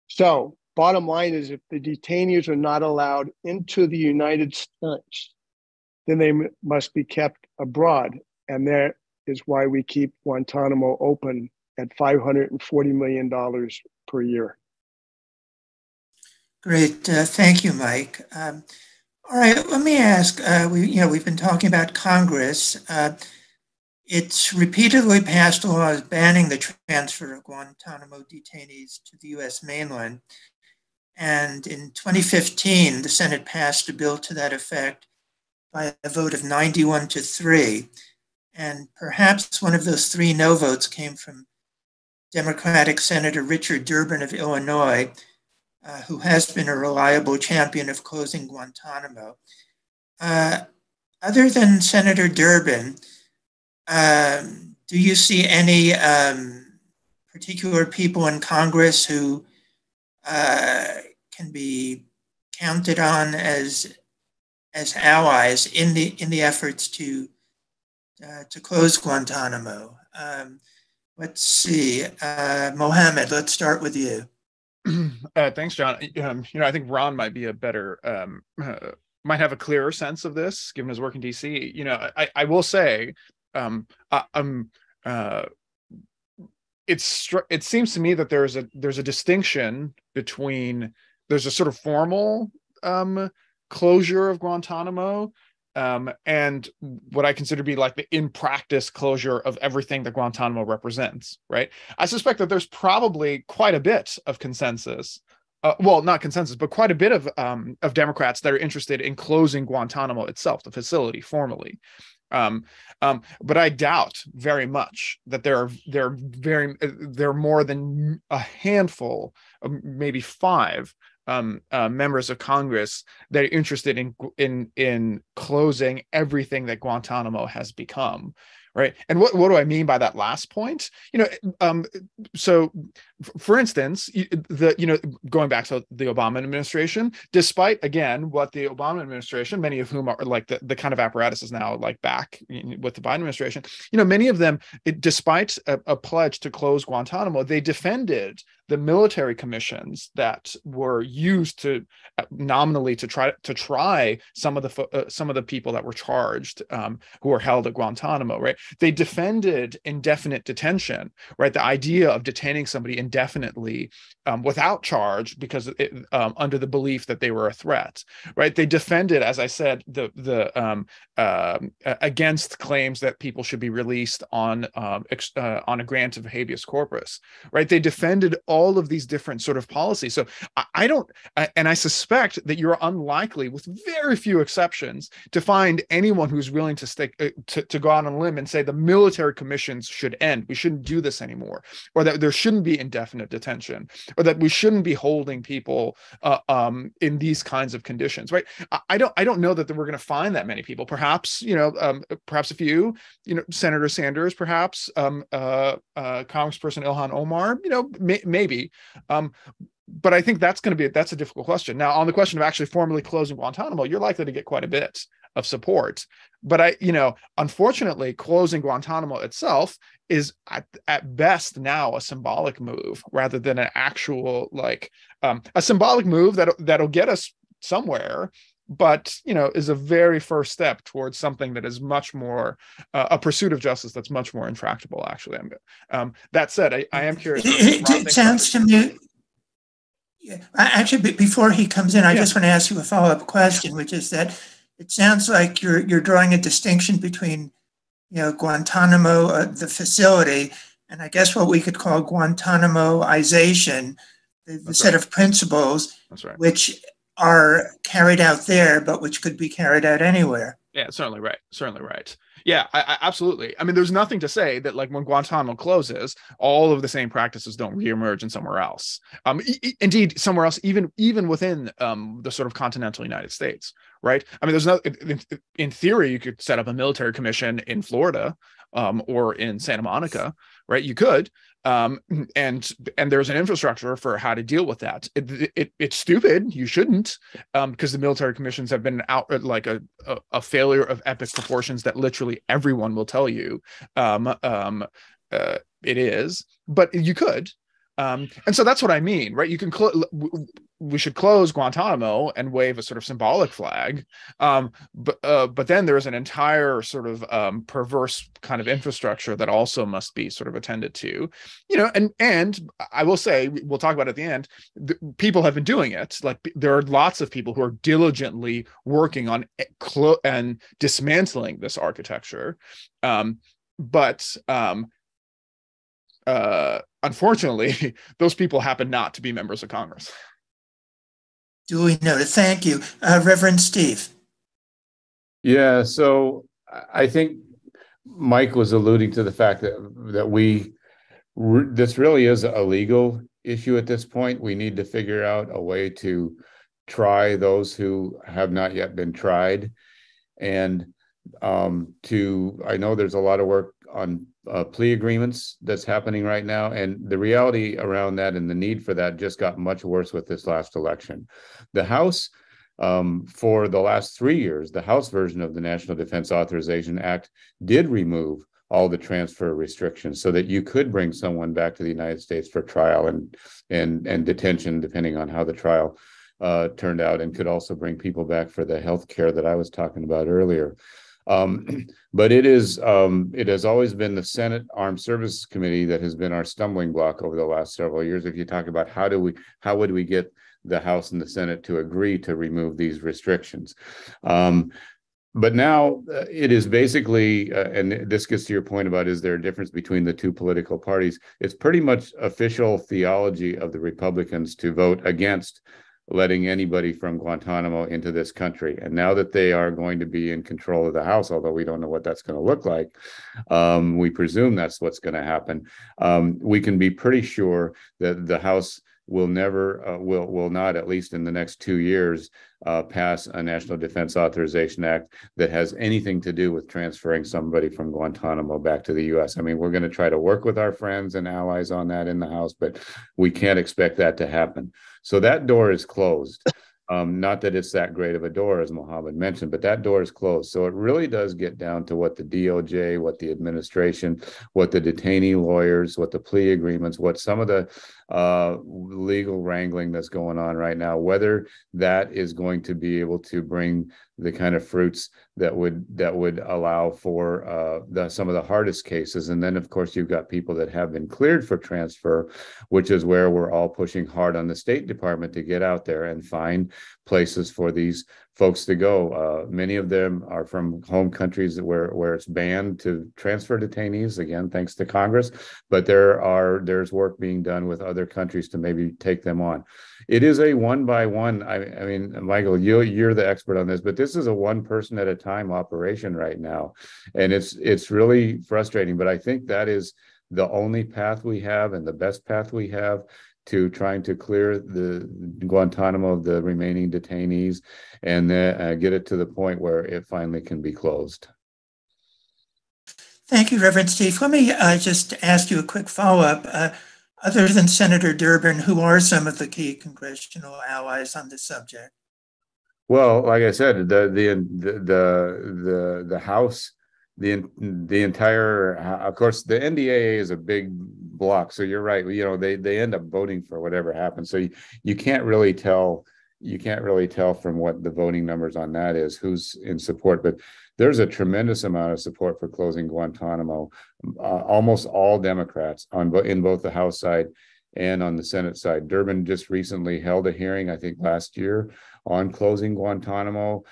So bottom line is, if the detainees are not allowed into the United States, then they must be kept abroad. And that is why we keep Guantanamo open at $540 million per year. Great, thank you, Mike. All right, let me ask, we've been talking about Congress. It's repeatedly passed laws banning the transfer of Guantanamo detainees to the US mainland. And in 2015, the Senate passed a bill to that effect by a vote of 91-3. And perhaps one of those 3 no votes came from Democratic Senator Richard Durbin of Illinois, who has been a reliable champion of closing Guantanamo. Other than Senator Durbin, do you see any particular people in Congress who can be counted on as allies in the efforts to close Guantanamo? Let's see, Mohammad. Let's start with you. Thanks, John. I think Ron might be a better, might have a clearer sense of this, given his work in DC. I will say, it seems to me that there's a distinction between, there's a sort of formal closure of Guantanamo and what I consider to be like the in practice closure of everything that Guantanamo represents, right? I suspect that there's probably quite a bit of consensus, well, not consensus, but quite a bit of Democrats that are interested in closing Guantanamo itself, the facility, formally. But I doubt very much that there are more than a handful, maybe 5 members of Congress that are interested in closing everything that Guantanamo has become, right? And what do I mean by that last point? So for instance, going back to the Obama administration, despite again what the Obama administration, many of whom are like the kind of apparatus is now like back with the Biden administration, many of them, despite a pledge to close Guantanamo, they defended the military commissions that were used to nominally to try some of the people that were charged, who were held at Guantanamo, right? They defended indefinite detention, right? The idea of detaining somebody indefinitely without charge because under the belief that they were a threat, right? They defended, as I said, against claims that people should be released on a grant of habeas corpus, right? They defended all of these different sort of policies. So I suspect that you're unlikely, with very few exceptions, to find anyone who's willing to stick to go out on a limb and say the military commissions should end. We shouldn't do this anymore, or that there shouldn't be indefinite detention, or that we shouldn't be holding people in these kinds of conditions, right? I don't know that we're going to find that many people. Perhaps perhaps a few, Senator Sanders, perhaps Congressperson Ilhan Omar, maybe. But I think that's a difficult question. Now, on the question of actually formally closing Guantanamo, you're likely to get quite a bit of support. But unfortunately, closing Guantanamo itself is at best now a symbolic move rather than an actual a symbolic move that'll get us somewhere, but is a very first step towards something that is much more a pursuit of justice that's much more intractable. Actually, that said, I am curious. It sounds to me. Yeah, actually, before he comes in, I just want to ask you a follow-up question, which is that it sounds like you're drawing a distinction between, Guantanamo, the facility, and I guess what we could call Guantanamoization, the set of principles which are carried out there, but which could be carried out anywhere. Yeah, certainly right. Yeah, I absolutely. I mean, there's nothing to say that when Guantanamo closes, all of the same practices don't reemerge in somewhere else. Indeed, somewhere else, even within the sort of continental United States, right? I mean, in theory, you could set up a military commission in Florida or in Santa Monica, right? You could. And there's an infrastructure for how to deal with that. It's stupid. You shouldn't, because the military commissions have been out like a failure of epic proportions that literally everyone will tell you it is. But you could. And so that's what I mean, right? You can we should close Guantanamo and wave a sort of symbolic flag, but then there's an entire sort of perverse kind of infrastructure that also must be sort of attended to, and I will say, we'll talk about it at the end, people have been doing it. Like, there are lots of people who are diligently working on and dismantling this architecture, but unfortunately, those people happen not to be members of Congress. Duly noted. Thank you. Reverend Stief. Yeah, so I think Mike was alluding to the fact that this really is a legal issue at this point. We need to figure out a way to try those who have not yet been tried. And I know there's a lot of work on plea agreements that's happening right now. And the reality around that and the need for that just got much worse with this last election. The House, for the last 3 years, the House version of the National Defense Authorization Act did remove all the transfer restrictions so that you could bring someone back to the United States for trial and detention, depending on how the trial turned out, and could also bring people back for the health care that I was talking about earlier. But it has always been the Senate Armed Services Committee that has been our stumbling block over the last several years. If you talk about how would we get the House and the Senate to agree to remove these restrictions? But now it is basically, and this gets to your point about, is there a difference between the two political parties? It's pretty much official theology of the Republicans to vote against letting anybody from Guantanamo into this country. And now that they are going to be in control of the House, although we don't know what that's going to look like, we presume that's what's going to happen. We can be pretty sure that the House will never, will not, at least in the next 2 years, pass a National Defense Authorization Act that has anything to do with transferring somebody from Guantanamo back to the U.S. I mean, we're going to try to work with our friends and allies on that in the House, but we can't expect that to happen. So that door is closed. Not that it's that great of a door, as Mohammad mentioned, but that door is closed. So it really does get down to what the DOJ, what the administration, what the detainee lawyers, what the plea agreements, what some of the legal wrangling that's going on right now, whether that is going to be able to bring the kind of fruits that would allow for some of the hardest cases. And then, of course, you've got people that have been cleared for transfer, which is where we're all pushing hard on the State Department to get out there and find places for these folks to go. Many of them are from home countries where it's banned to transfer detainees, again, thanks to Congress, but there's work being done with other countries to maybe take them on. It is a one by one. I mean, Michael, you're the expert on this, but this is a one person at a time operation right now. And it's really frustrating, but I think that is the only path we have and the best path we have to trying to clear the Guantanamo of the remaining detainees and get it to the point where it finally can be closed. Thank you, Reverend Stief. Let me just ask you a quick follow-up. Other than Senator Durbin, who are some of the key congressional allies on this subject? Well, like I said, the House, the entire, of course, the NDAA is a big block. So you're right. You know, they end up voting for whatever happens. So you can't really tell. You can't really tell from what the voting numbers on that is who's in support. But there's a tremendous amount of support for closing Guantanamo. Almost all Democrats in both the House side and on the Senate side. Durbin just recently held a hearing, I think last year, on closing Guantanamo,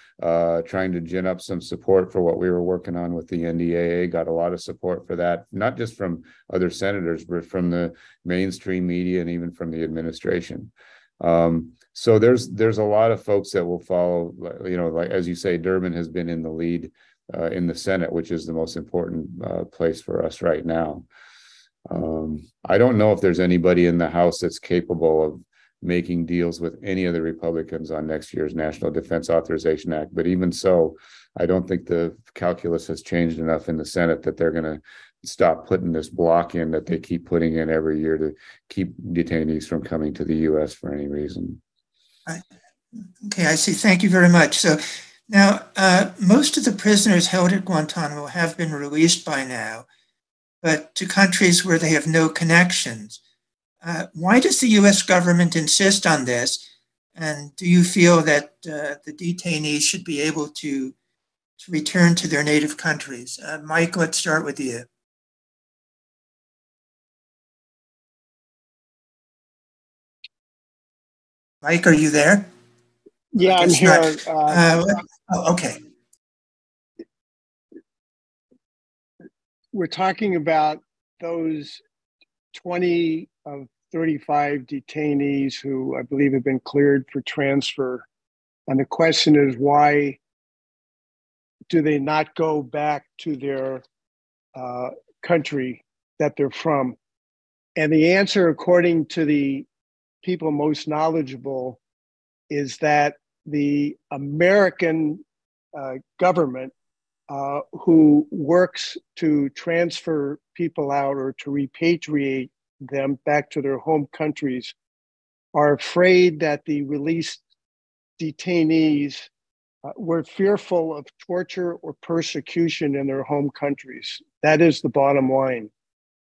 trying to gin up some support for what we were working on with the NDAA. Got a lot of support for that, not just from other senators, but from the mainstream media and even from the administration. So there's a lot of folks that will follow, you know, like, as you say, Durbin has been in the lead in the Senate, which is the most important place for us right now. I don't know if there's anybody in the House that's capable of making deals with any of the Republicans on next year's National Defense Authorization Act. But even so, I don't think the calculus has changed enough in the Senate that they're going to stop putting this block in that they keep putting in every year to keep detainees from coming to the U.S. for any reason. Okay, I see. Thank you very much. So now, most of the prisoners held at Guantanamo have been released by now, but to countries where they have no connections. Why does the U.S. government insist on this? And do you feel that the detainees should be able to return to their native countries? Mike, let's start with you. Mike, are you there? Yeah, I'm here. Okay. We're talking about those 20 of 35 detainees who I believe have been cleared for transfer. And the question is, why do they not go back to their country that they're from? And the answer, according to the people most knowledgeable, is that the American government, who works to transfer people out or to repatriate them back to their home countries, are afraid that the released detainees were fearful of torture or persecution in their home countries. That is the bottom line.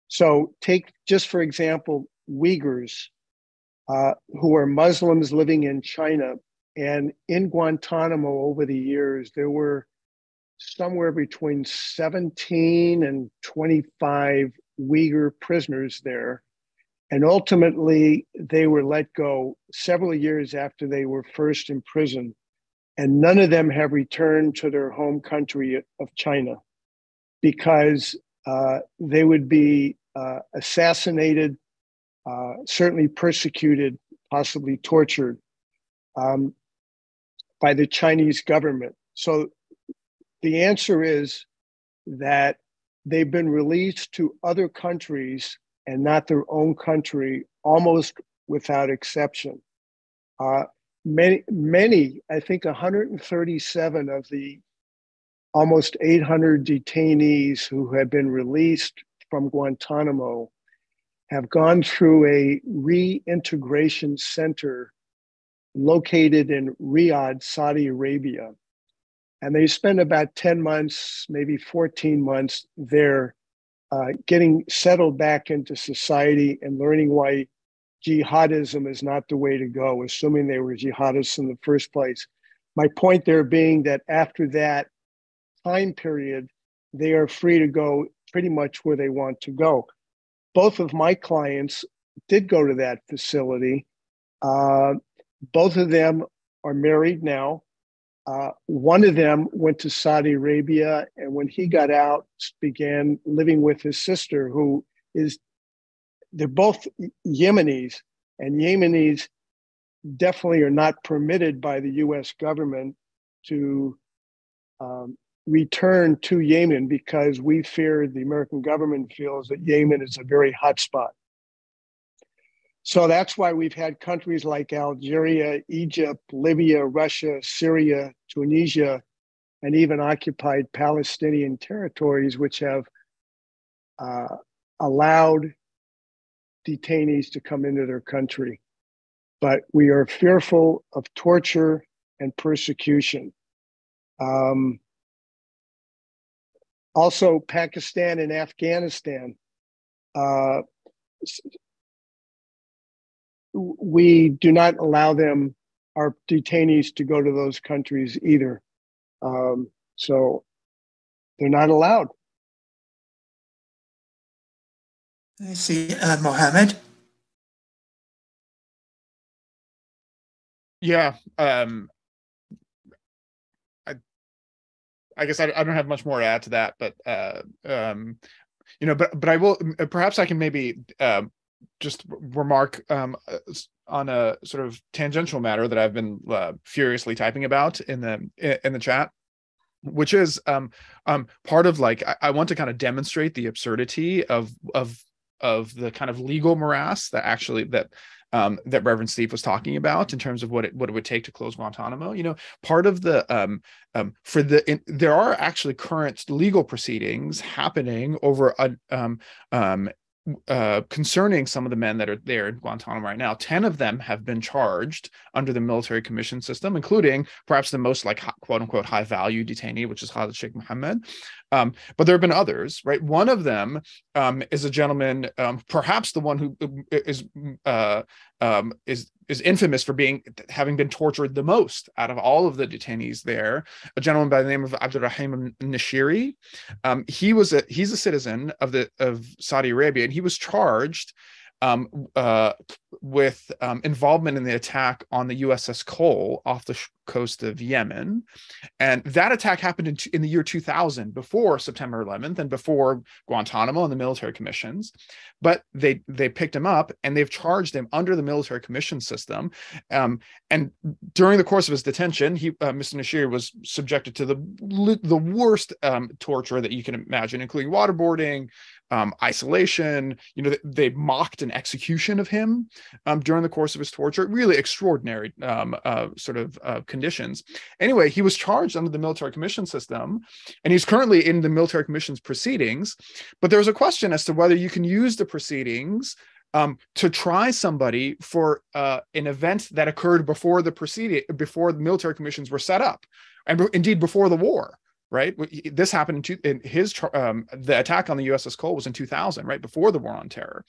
So take, just for example, Uyghurs, who are Muslims living in China. And in Guantanamo over the years, there were somewhere between 17 and 25 Uyghur prisoners there. And ultimately, they were let go several years after they were first imprisoned. And none of them have returned to their home country of China because they would be assassinated, certainly persecuted, possibly tortured by the Chinese government. So the answer is that they've been released to other countries and not their own country, almost without exception. Many, I think 137 of the almost 800 detainees who have been released from Guantanamo have gone through a reintegration center located in Riyadh, Saudi Arabia. And they spend about 10 months, maybe 14 months there, getting settled back into society and learning why jihadism is not the way to go, assuming they were jihadists in the first place. My point there being that after that time period, they are free to go pretty much where they want to go. Both of my clients did go to that facility. Both of them are married now. One of them went to Saudi Arabia, and when he got out, began living with his sister, who is, they're both Yemenis, and Yemenis definitely are not permitted by the US government to return to Yemen, because we fear, the American government feels that Yemen is a very hot spot. So that's why we've had countries like Algeria, Egypt, Libya, Russia, Syria, Tunisia, and even occupied Palestinian territories, which have allowed detainees to come into their country. But we are fearful of torture and persecution. Also, Pakistan and Afghanistan. We do not allow them, our detainees, to go to those countries either. So they're not allowed. I see. Mohammed? Yeah. I guess I don't have much more to add to that, but but I will, perhaps I can maybe just remark on a sort of tangential matter that I've been furiously typing about in the chat, which is part of, like, I want to kind of demonstrate the absurdity of the kind of legal morass that actually that Reverend Stief was talking about in terms of what it would take to close Guantanamo. Part of the there are actually current legal proceedings happening over concerning some of the men that are there in Guantanamo right now. 10 of them have been charged under the military commission system, including perhaps the most, like, quote unquote high value detainee, which is Khalid Sheikh Mohammed. But there have been others, right? One of them is a gentleman, perhaps the one who is infamous for having been tortured the most out of all of the detainees there, a gentleman by the name of Abdurrahim Nashiri. He's a citizen of Saudi Arabia, and he was charged with involvement in the attack on the USS Cole off the coast of Yemen. And that attack happened in the year 2000, before September 11th and before Guantanamo and the military commissions. But they picked him up and they've charged him under the military commission system. And during the course of his detention, Mr. Nashiri was subjected to the worst torture that you can imagine, including waterboarding, isolation. They mocked an execution of him during the course of his torture. Really extraordinary conditions. Anyway, he was charged under the military commission system, and he's currently in the military commission's proceedings. But there was a question as to whether you can use the proceedings to try somebody for an event that occurred before the military commissions were set up, and indeed before the war. Right, this happened in his the attack on the USS Cole was in 2000, right before the War on Terror,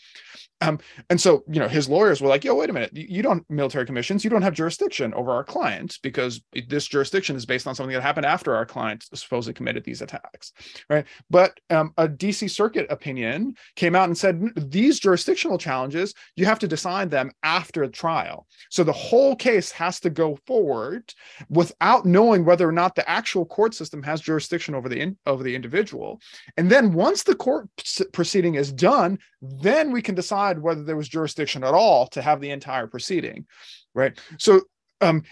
and so his lawyers were like, "Yo, wait a minute, you don't military commissions, you don't have jurisdiction over our client because this jurisdiction is based on something that happened after our client supposedly committed these attacks, right?" But a DC Circuit opinion came out and said these jurisdictional challenges, you have to decide them after the trial, so the whole case has to go forward without knowing whether or not the actual court system has jurisdiction over the individual. And then once the court proceeding is done, then we can decide whether there was jurisdiction at all to have the entire proceeding, right? So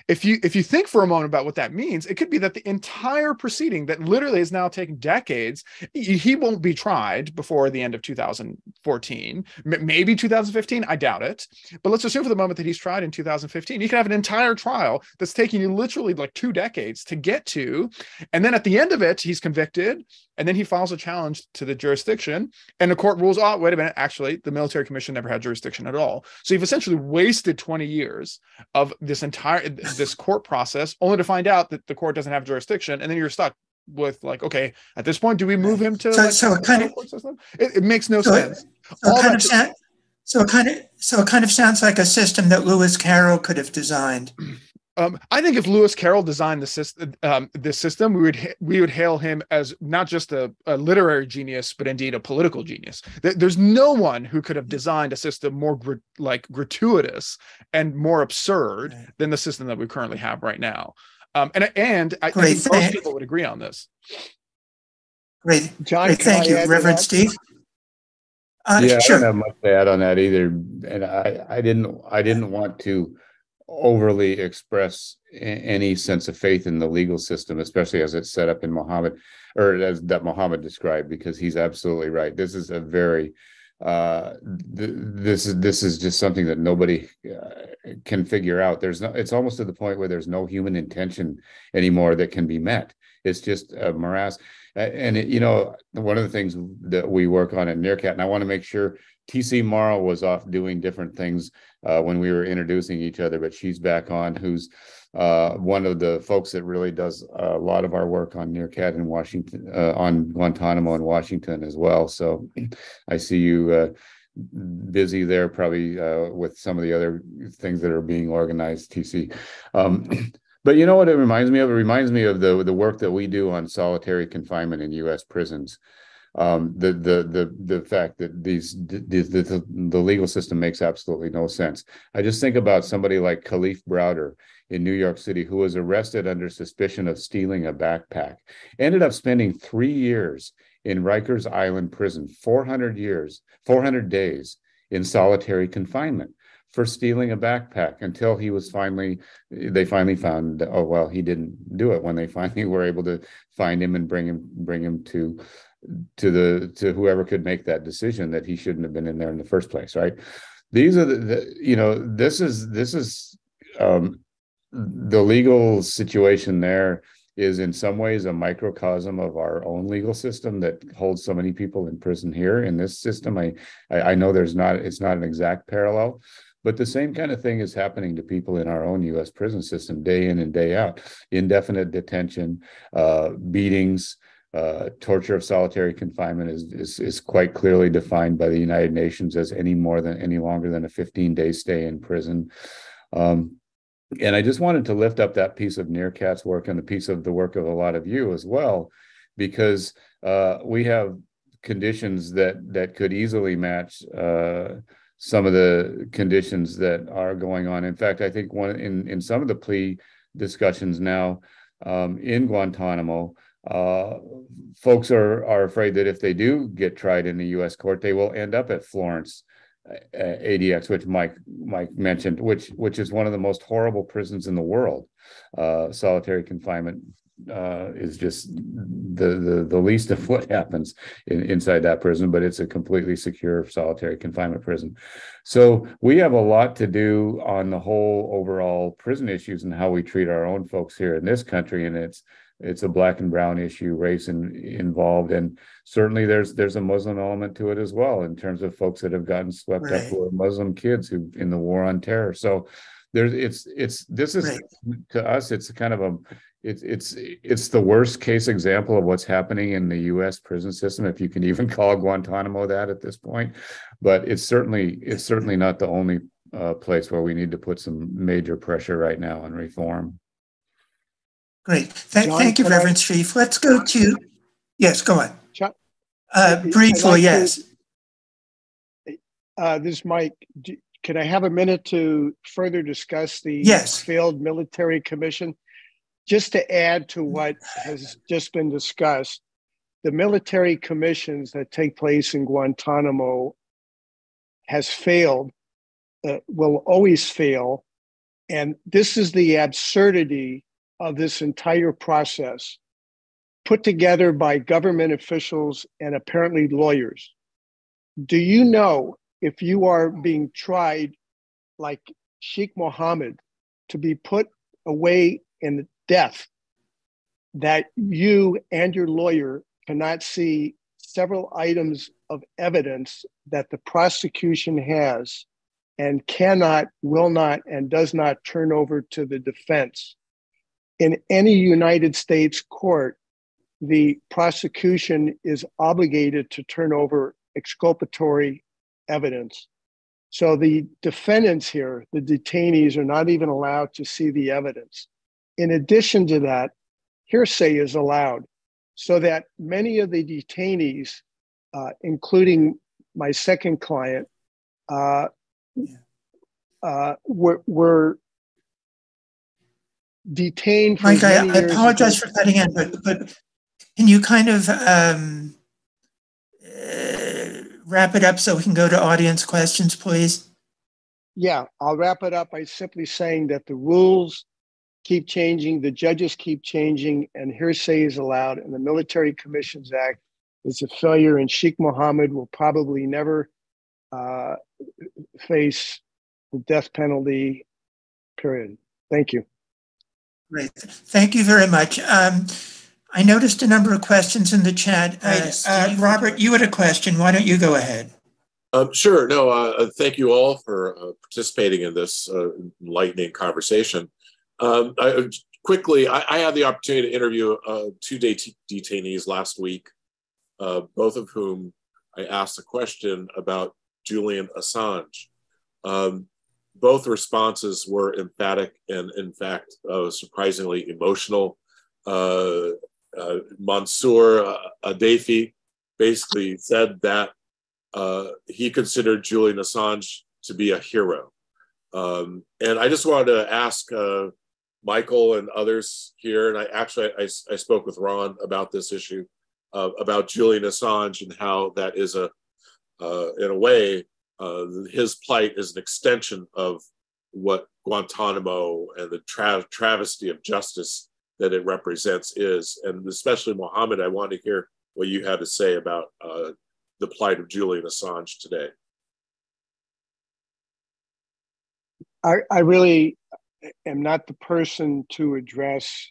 if you think for a moment about what that means, it could be that the entire proceeding that literally is now taking decades, he won't be tried before the end of 2014, maybe 2015. I doubt it. But let's assume for the moment that he's tried in 2015. You can have an entire trial that's taking you literally like 2 decades to get to. And then at the end of it, he's convicted. And then he files a challenge to the jurisdiction. And the court rules, oh, wait a minute, actually, the military commission never had jurisdiction at all. So you've essentially wasted 20 years of this court process, only to find out that the court doesn't have jurisdiction, and then you're stuck with like, okay, at this point, do we move him to court system? It makes no sense. So it kind of sounds like a system that Lewis Carroll could have designed. I think if Lewis Carroll designed this system, we would hail him as not just a literary genius, but indeed a political genius. There's no one who could have designed a system more gratuitous and more absurd than the system that we currently have right now. I think most people would agree on this. Great, John. Great. Thank you, Reverend Stief. Sure. Sure. I don't have much to add on that either, and I didn't want to overly express any sense of faith in the legal system, especially as it's set up in Mohammed, or as that Mohammed described, because he's absolutely right. This is a very this is just something that nobody can figure out. It's almost to the point where there's no human intention anymore that can be met. It's just a morass. And one of the things that we work on at NEARCAT, and I want to make sure TC Morrow was off doing different things when we were introducing each other, but she's back on, who's one of the folks that really does a lot of our work on NEARCAT in Washington, on Guantanamo in Washington as well. So I see you busy there, probably with some of the other things that are being organized, TC. But you know what it reminds me of? It reminds me of the work that we do on solitary confinement in U.S. prisons. The fact that the legal system makes absolutely no sense. I just think about somebody like Khalif Browder in New York City, who was arrested under suspicion of stealing a backpack, ended up spending 3 years in Rikers Island prison, 400 days in solitary confinement for stealing a backpack, until they finally found, oh well, he didn't do it, when they finally were able to find him and bring him to whoever could make that decision that he shouldn't have been in there in the first place, right? These are this is the legal situation there is in some ways a microcosm of our own legal system that holds so many people in prison here in this system. I know it's not an exact parallel, but the same kind of thing is happening to people in our own U.S. prison system day in and day out. Indefinite detention, beatings, torture of solitary confinement is quite clearly defined by the United Nations as any longer than a 15-day stay in prison. And I just wanted to lift up that piece of NEARCAT's work and the piece of the work of a lot of you as well, because we have conditions that could easily match some of the conditions that are going on. In fact, I think one in some of the plea discussions now in Guantanamo, folks are afraid that if they do get tried in the U.S. court, they will end up at Florence ADX, which Mike mentioned, which is one of the most horrible prisons in the world. Solitary confinement is just the least of what happens inside that prison, but it's a completely secure solitary confinement prison. So we have a lot to do on the whole overall prison issues and how we treat our own folks here in this country, and it's a black and brown issue, race involved, and certainly there's a Muslim element to it as well in terms of folks that have gotten swept up who are Muslim kids who in the war on terror. So this is to us, it's kind of it's the worst case example of what's happening in the U.S. prison system, if you can even call Guantanamo that at this point. But it's certainly not the only place where we need to put some major pressure right now on reform. Great. Thank you, Reverend Stief. Let's go to, yes, go on. Briefly, yes. This is Mike. Can I have a minute to further discuss the failed military commission? Just to add to what has just been discussed, the military commissions that take place in Guantanamo has failed, will always fail. And this is the absurdity of this entire process, put together by government officials and apparently lawyers. Do you know, if you are being tried like Sheikh Mohammed to be put away in death, that you and your lawyer cannot see several items of evidence that the prosecution has and cannot, will not, and does not turn over to the defense? In any United States court, the prosecution is obligated to turn over exculpatory evidence. So the defendants here, the detainees, are not even allowed to see the evidence. In addition to that, hearsay is allowed, so that many of the detainees, including my second client, were detained for Mike, many years. I apologize for cutting in, but can you kind of wrap it up so we can go to audience questions, please? Yeah, I'll wrap it up by simply saying that the rules keep changing, the judges keep changing, and hearsay is allowed, and the Military Commissions Act is a failure, and Sheikh Mohammed will probably never face the death penalty, period. Thank you. Great. Thank you very much. I noticed a number of questions in the chat. Robert, you had a question. Why don't you go ahead? Sure. No, thank you all for participating in this enlightening conversation. Quickly, I had the opportunity to interview 2 detainees last week, both of whom I asked a question about Julian Assange. Both responses were emphatic and, in fact, surprisingly emotional. Mansour Adayfi basically said that he considered Julian Assange to be a hero. And I just wanted to ask Michael and others here, and I spoke with Ron about this issue, about Julian Assange and how that is in a way, his plight is an extension of what Guantanamo and the travesty of justice that it represents is. And especially Mohammed, I want to hear what you had to say about the plight of Julian Assange today. I really am not the person to address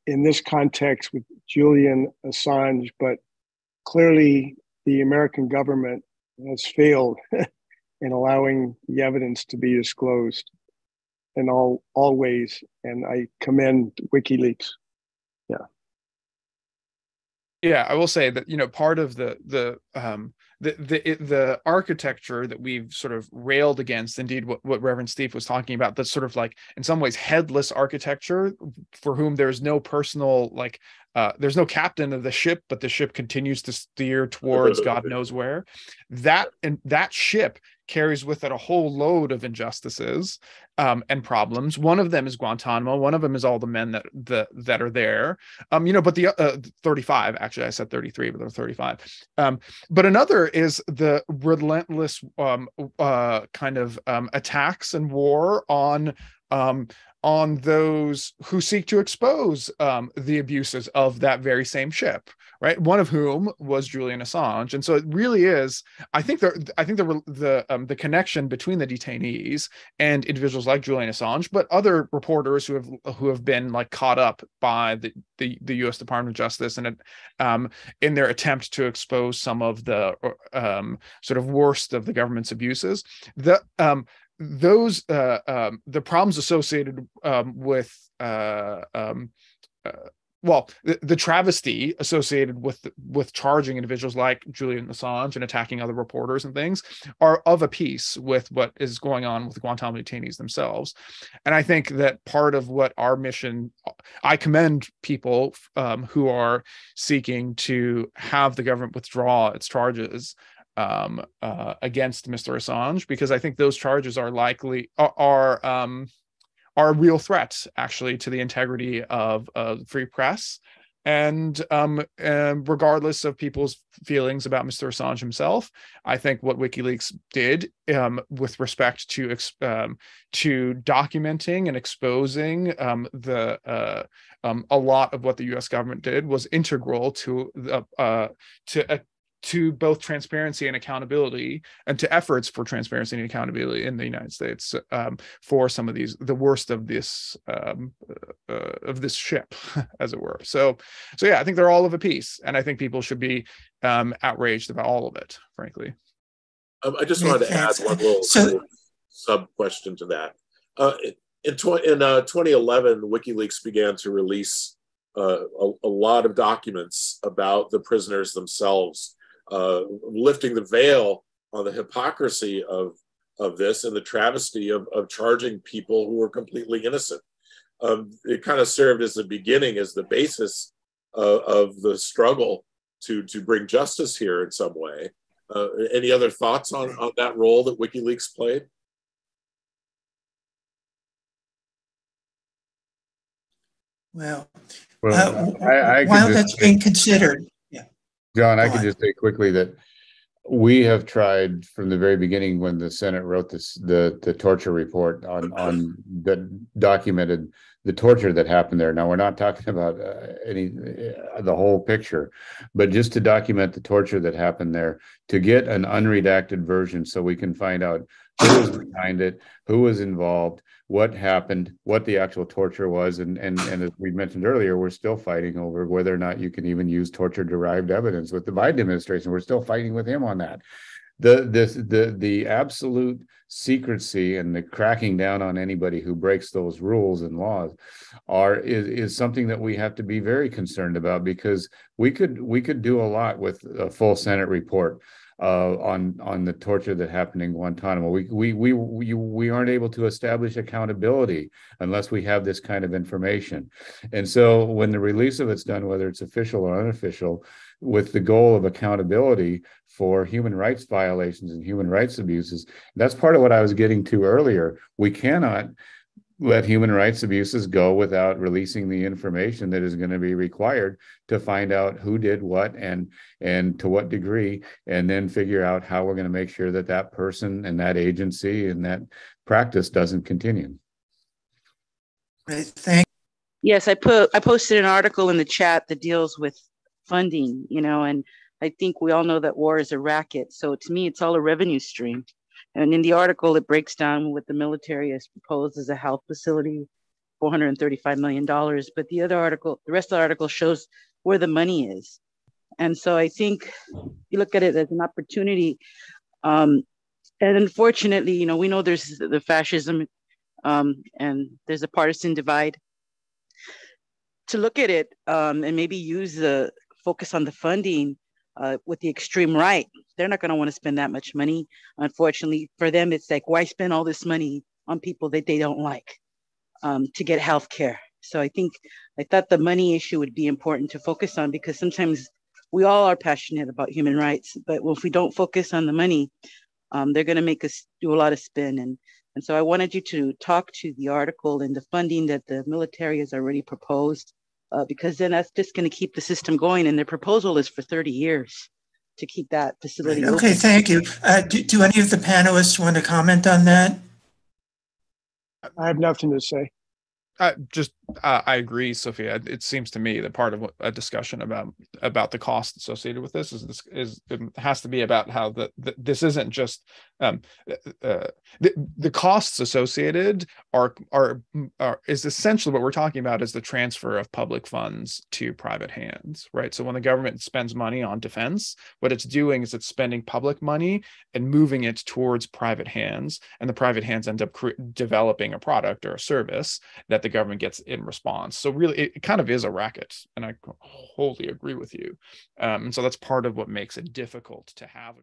in this context with Julian Assange, but clearly the American government has failed in allowing the evidence to be disclosed in all ways, and I commend WikiLeaks. Yeah. Yeah, I will say that, you know, part of the architecture that we've sort of railed against, indeed what Reverend Stief was talking about, that's sort of like in some ways headless architecture for whom there's no personal, like there's no captain of the ship, but the ship continues to steer towards God knows where. That ship carries with it a whole load of injustices and problems. One of them is Guantanamo. One of them is all the men that are there. You know, but the 35, actually, I said 33, but they're 35. But another is the relentless kind of attacks and war on those who seek to expose the abuses of that very same ship, right? One of whom was Julian Assange, and so it really is. I think the connection between the detainees and individuals like Julian Assange, but other reporters who have been like caught up by the U.S. Department of Justice and in their attempt to expose some of the sort of worst of the government's abuses. The problems associated with the travesty associated with charging individuals like Julian Assange and attacking other reporters and things are of a piece with what is going on with the Guantanamo detainees themselves. And I think that part of what our mission, I commend people who are seeking to have the government withdraw its charges against Mr. Assange, because I think those charges are a real threat, actually, to the integrity of free press. And regardless of people's feelings about Mr. Assange himself, I think what WikiLeaks did with respect to documenting and exposing a lot of what the U.S. government did was integral to both transparency and accountability, and to efforts for transparency and accountability in the United States for some of the worst of this ship, as it were. So yeah, I think they're all of a piece, and I think people should be outraged about all of it, frankly. I just wanted to add one little sub question to that. In 2011, WikiLeaks began to release a lot of documents about the prisoners themselves, lifting the veil on the hypocrisy of this and the travesty of charging people who were completely innocent. It kind of served as the beginning, as the basis of the struggle to bring justice here in some way. Any other thoughts on that role that WikiLeaks played? Well, I while that's being considered, yeah. John, I could just say quickly that we have tried from the very beginning, when the Senate wrote the torture report on that documented the torture that happened there. Now, we're not talking about the whole picture, but just to document the torture that happened there, to get an unredacted version so we can find out who was behind it, who was involved, what happened, what the actual torture was. And as we mentioned earlier, we're still fighting over whether or not you can even use torture-derived evidence with the Biden administration. We're still fighting with him on that. The absolute secrecy and the cracking down on anybody who breaks those rules and laws is something that we have to be very concerned about, because we could do a lot with a full Senate report on the torture that happened in Guantanamo. We aren't able to establish accountability unless we have this kind of information. And so when the release of it's done, whether it's official or unofficial, with the goal of accountability for human rights violations and human rights abuses, that's part of what I was getting to earlier. We cannot let human rights abuses go without releasing the information that is going to be required to find out who did what and to what degree, and then figure out how we're going to make sure that that person and that agency and that practice doesn't continue. Great, thank you. Yes, I posted an article in the chat that deals with funding, and I think we all know that war is a racket. So to me, it's all a revenue stream. And in the article, it breaks down what the military has proposed as a health facility, $435 million. But the rest of the article shows where the money is. And so I think you look at it as an opportunity. And unfortunately, we know there's the fascism and there's a partisan divide. To look at it and maybe use the focus on the funding with the extreme right, they're not going to want to spend that much money. Unfortunately for them, it's like, why spend all this money on people that they don't like to get health care? So I thought the money issue would be important to focus on, because sometimes we all are passionate about human rights, but if we don't focus on the money, they're going to make us do a lot of spin. And so I wanted you to talk to the article and the funding that the military has already proposed, because then that's just going to keep the system going. And their proposal is for 30 years to keep that facility open. Okay, thank you. Do any of the panelists want to comment on that? I have nothing to say. I agree, Sophia. It seems to me that part of a discussion about the cost associated with this is it has to be about how this isn't just the costs associated is essentially what we're talking about is the transfer of public funds to private hands, right? So when the government spends money on defense, what it's doing is it's spending public money and moving it towards private hands, and the private hands end up developing a product or a service that the government gets in response. So really, it kind of is a racket, and I wholly agree with you. And so that's part of what makes it difficult to have a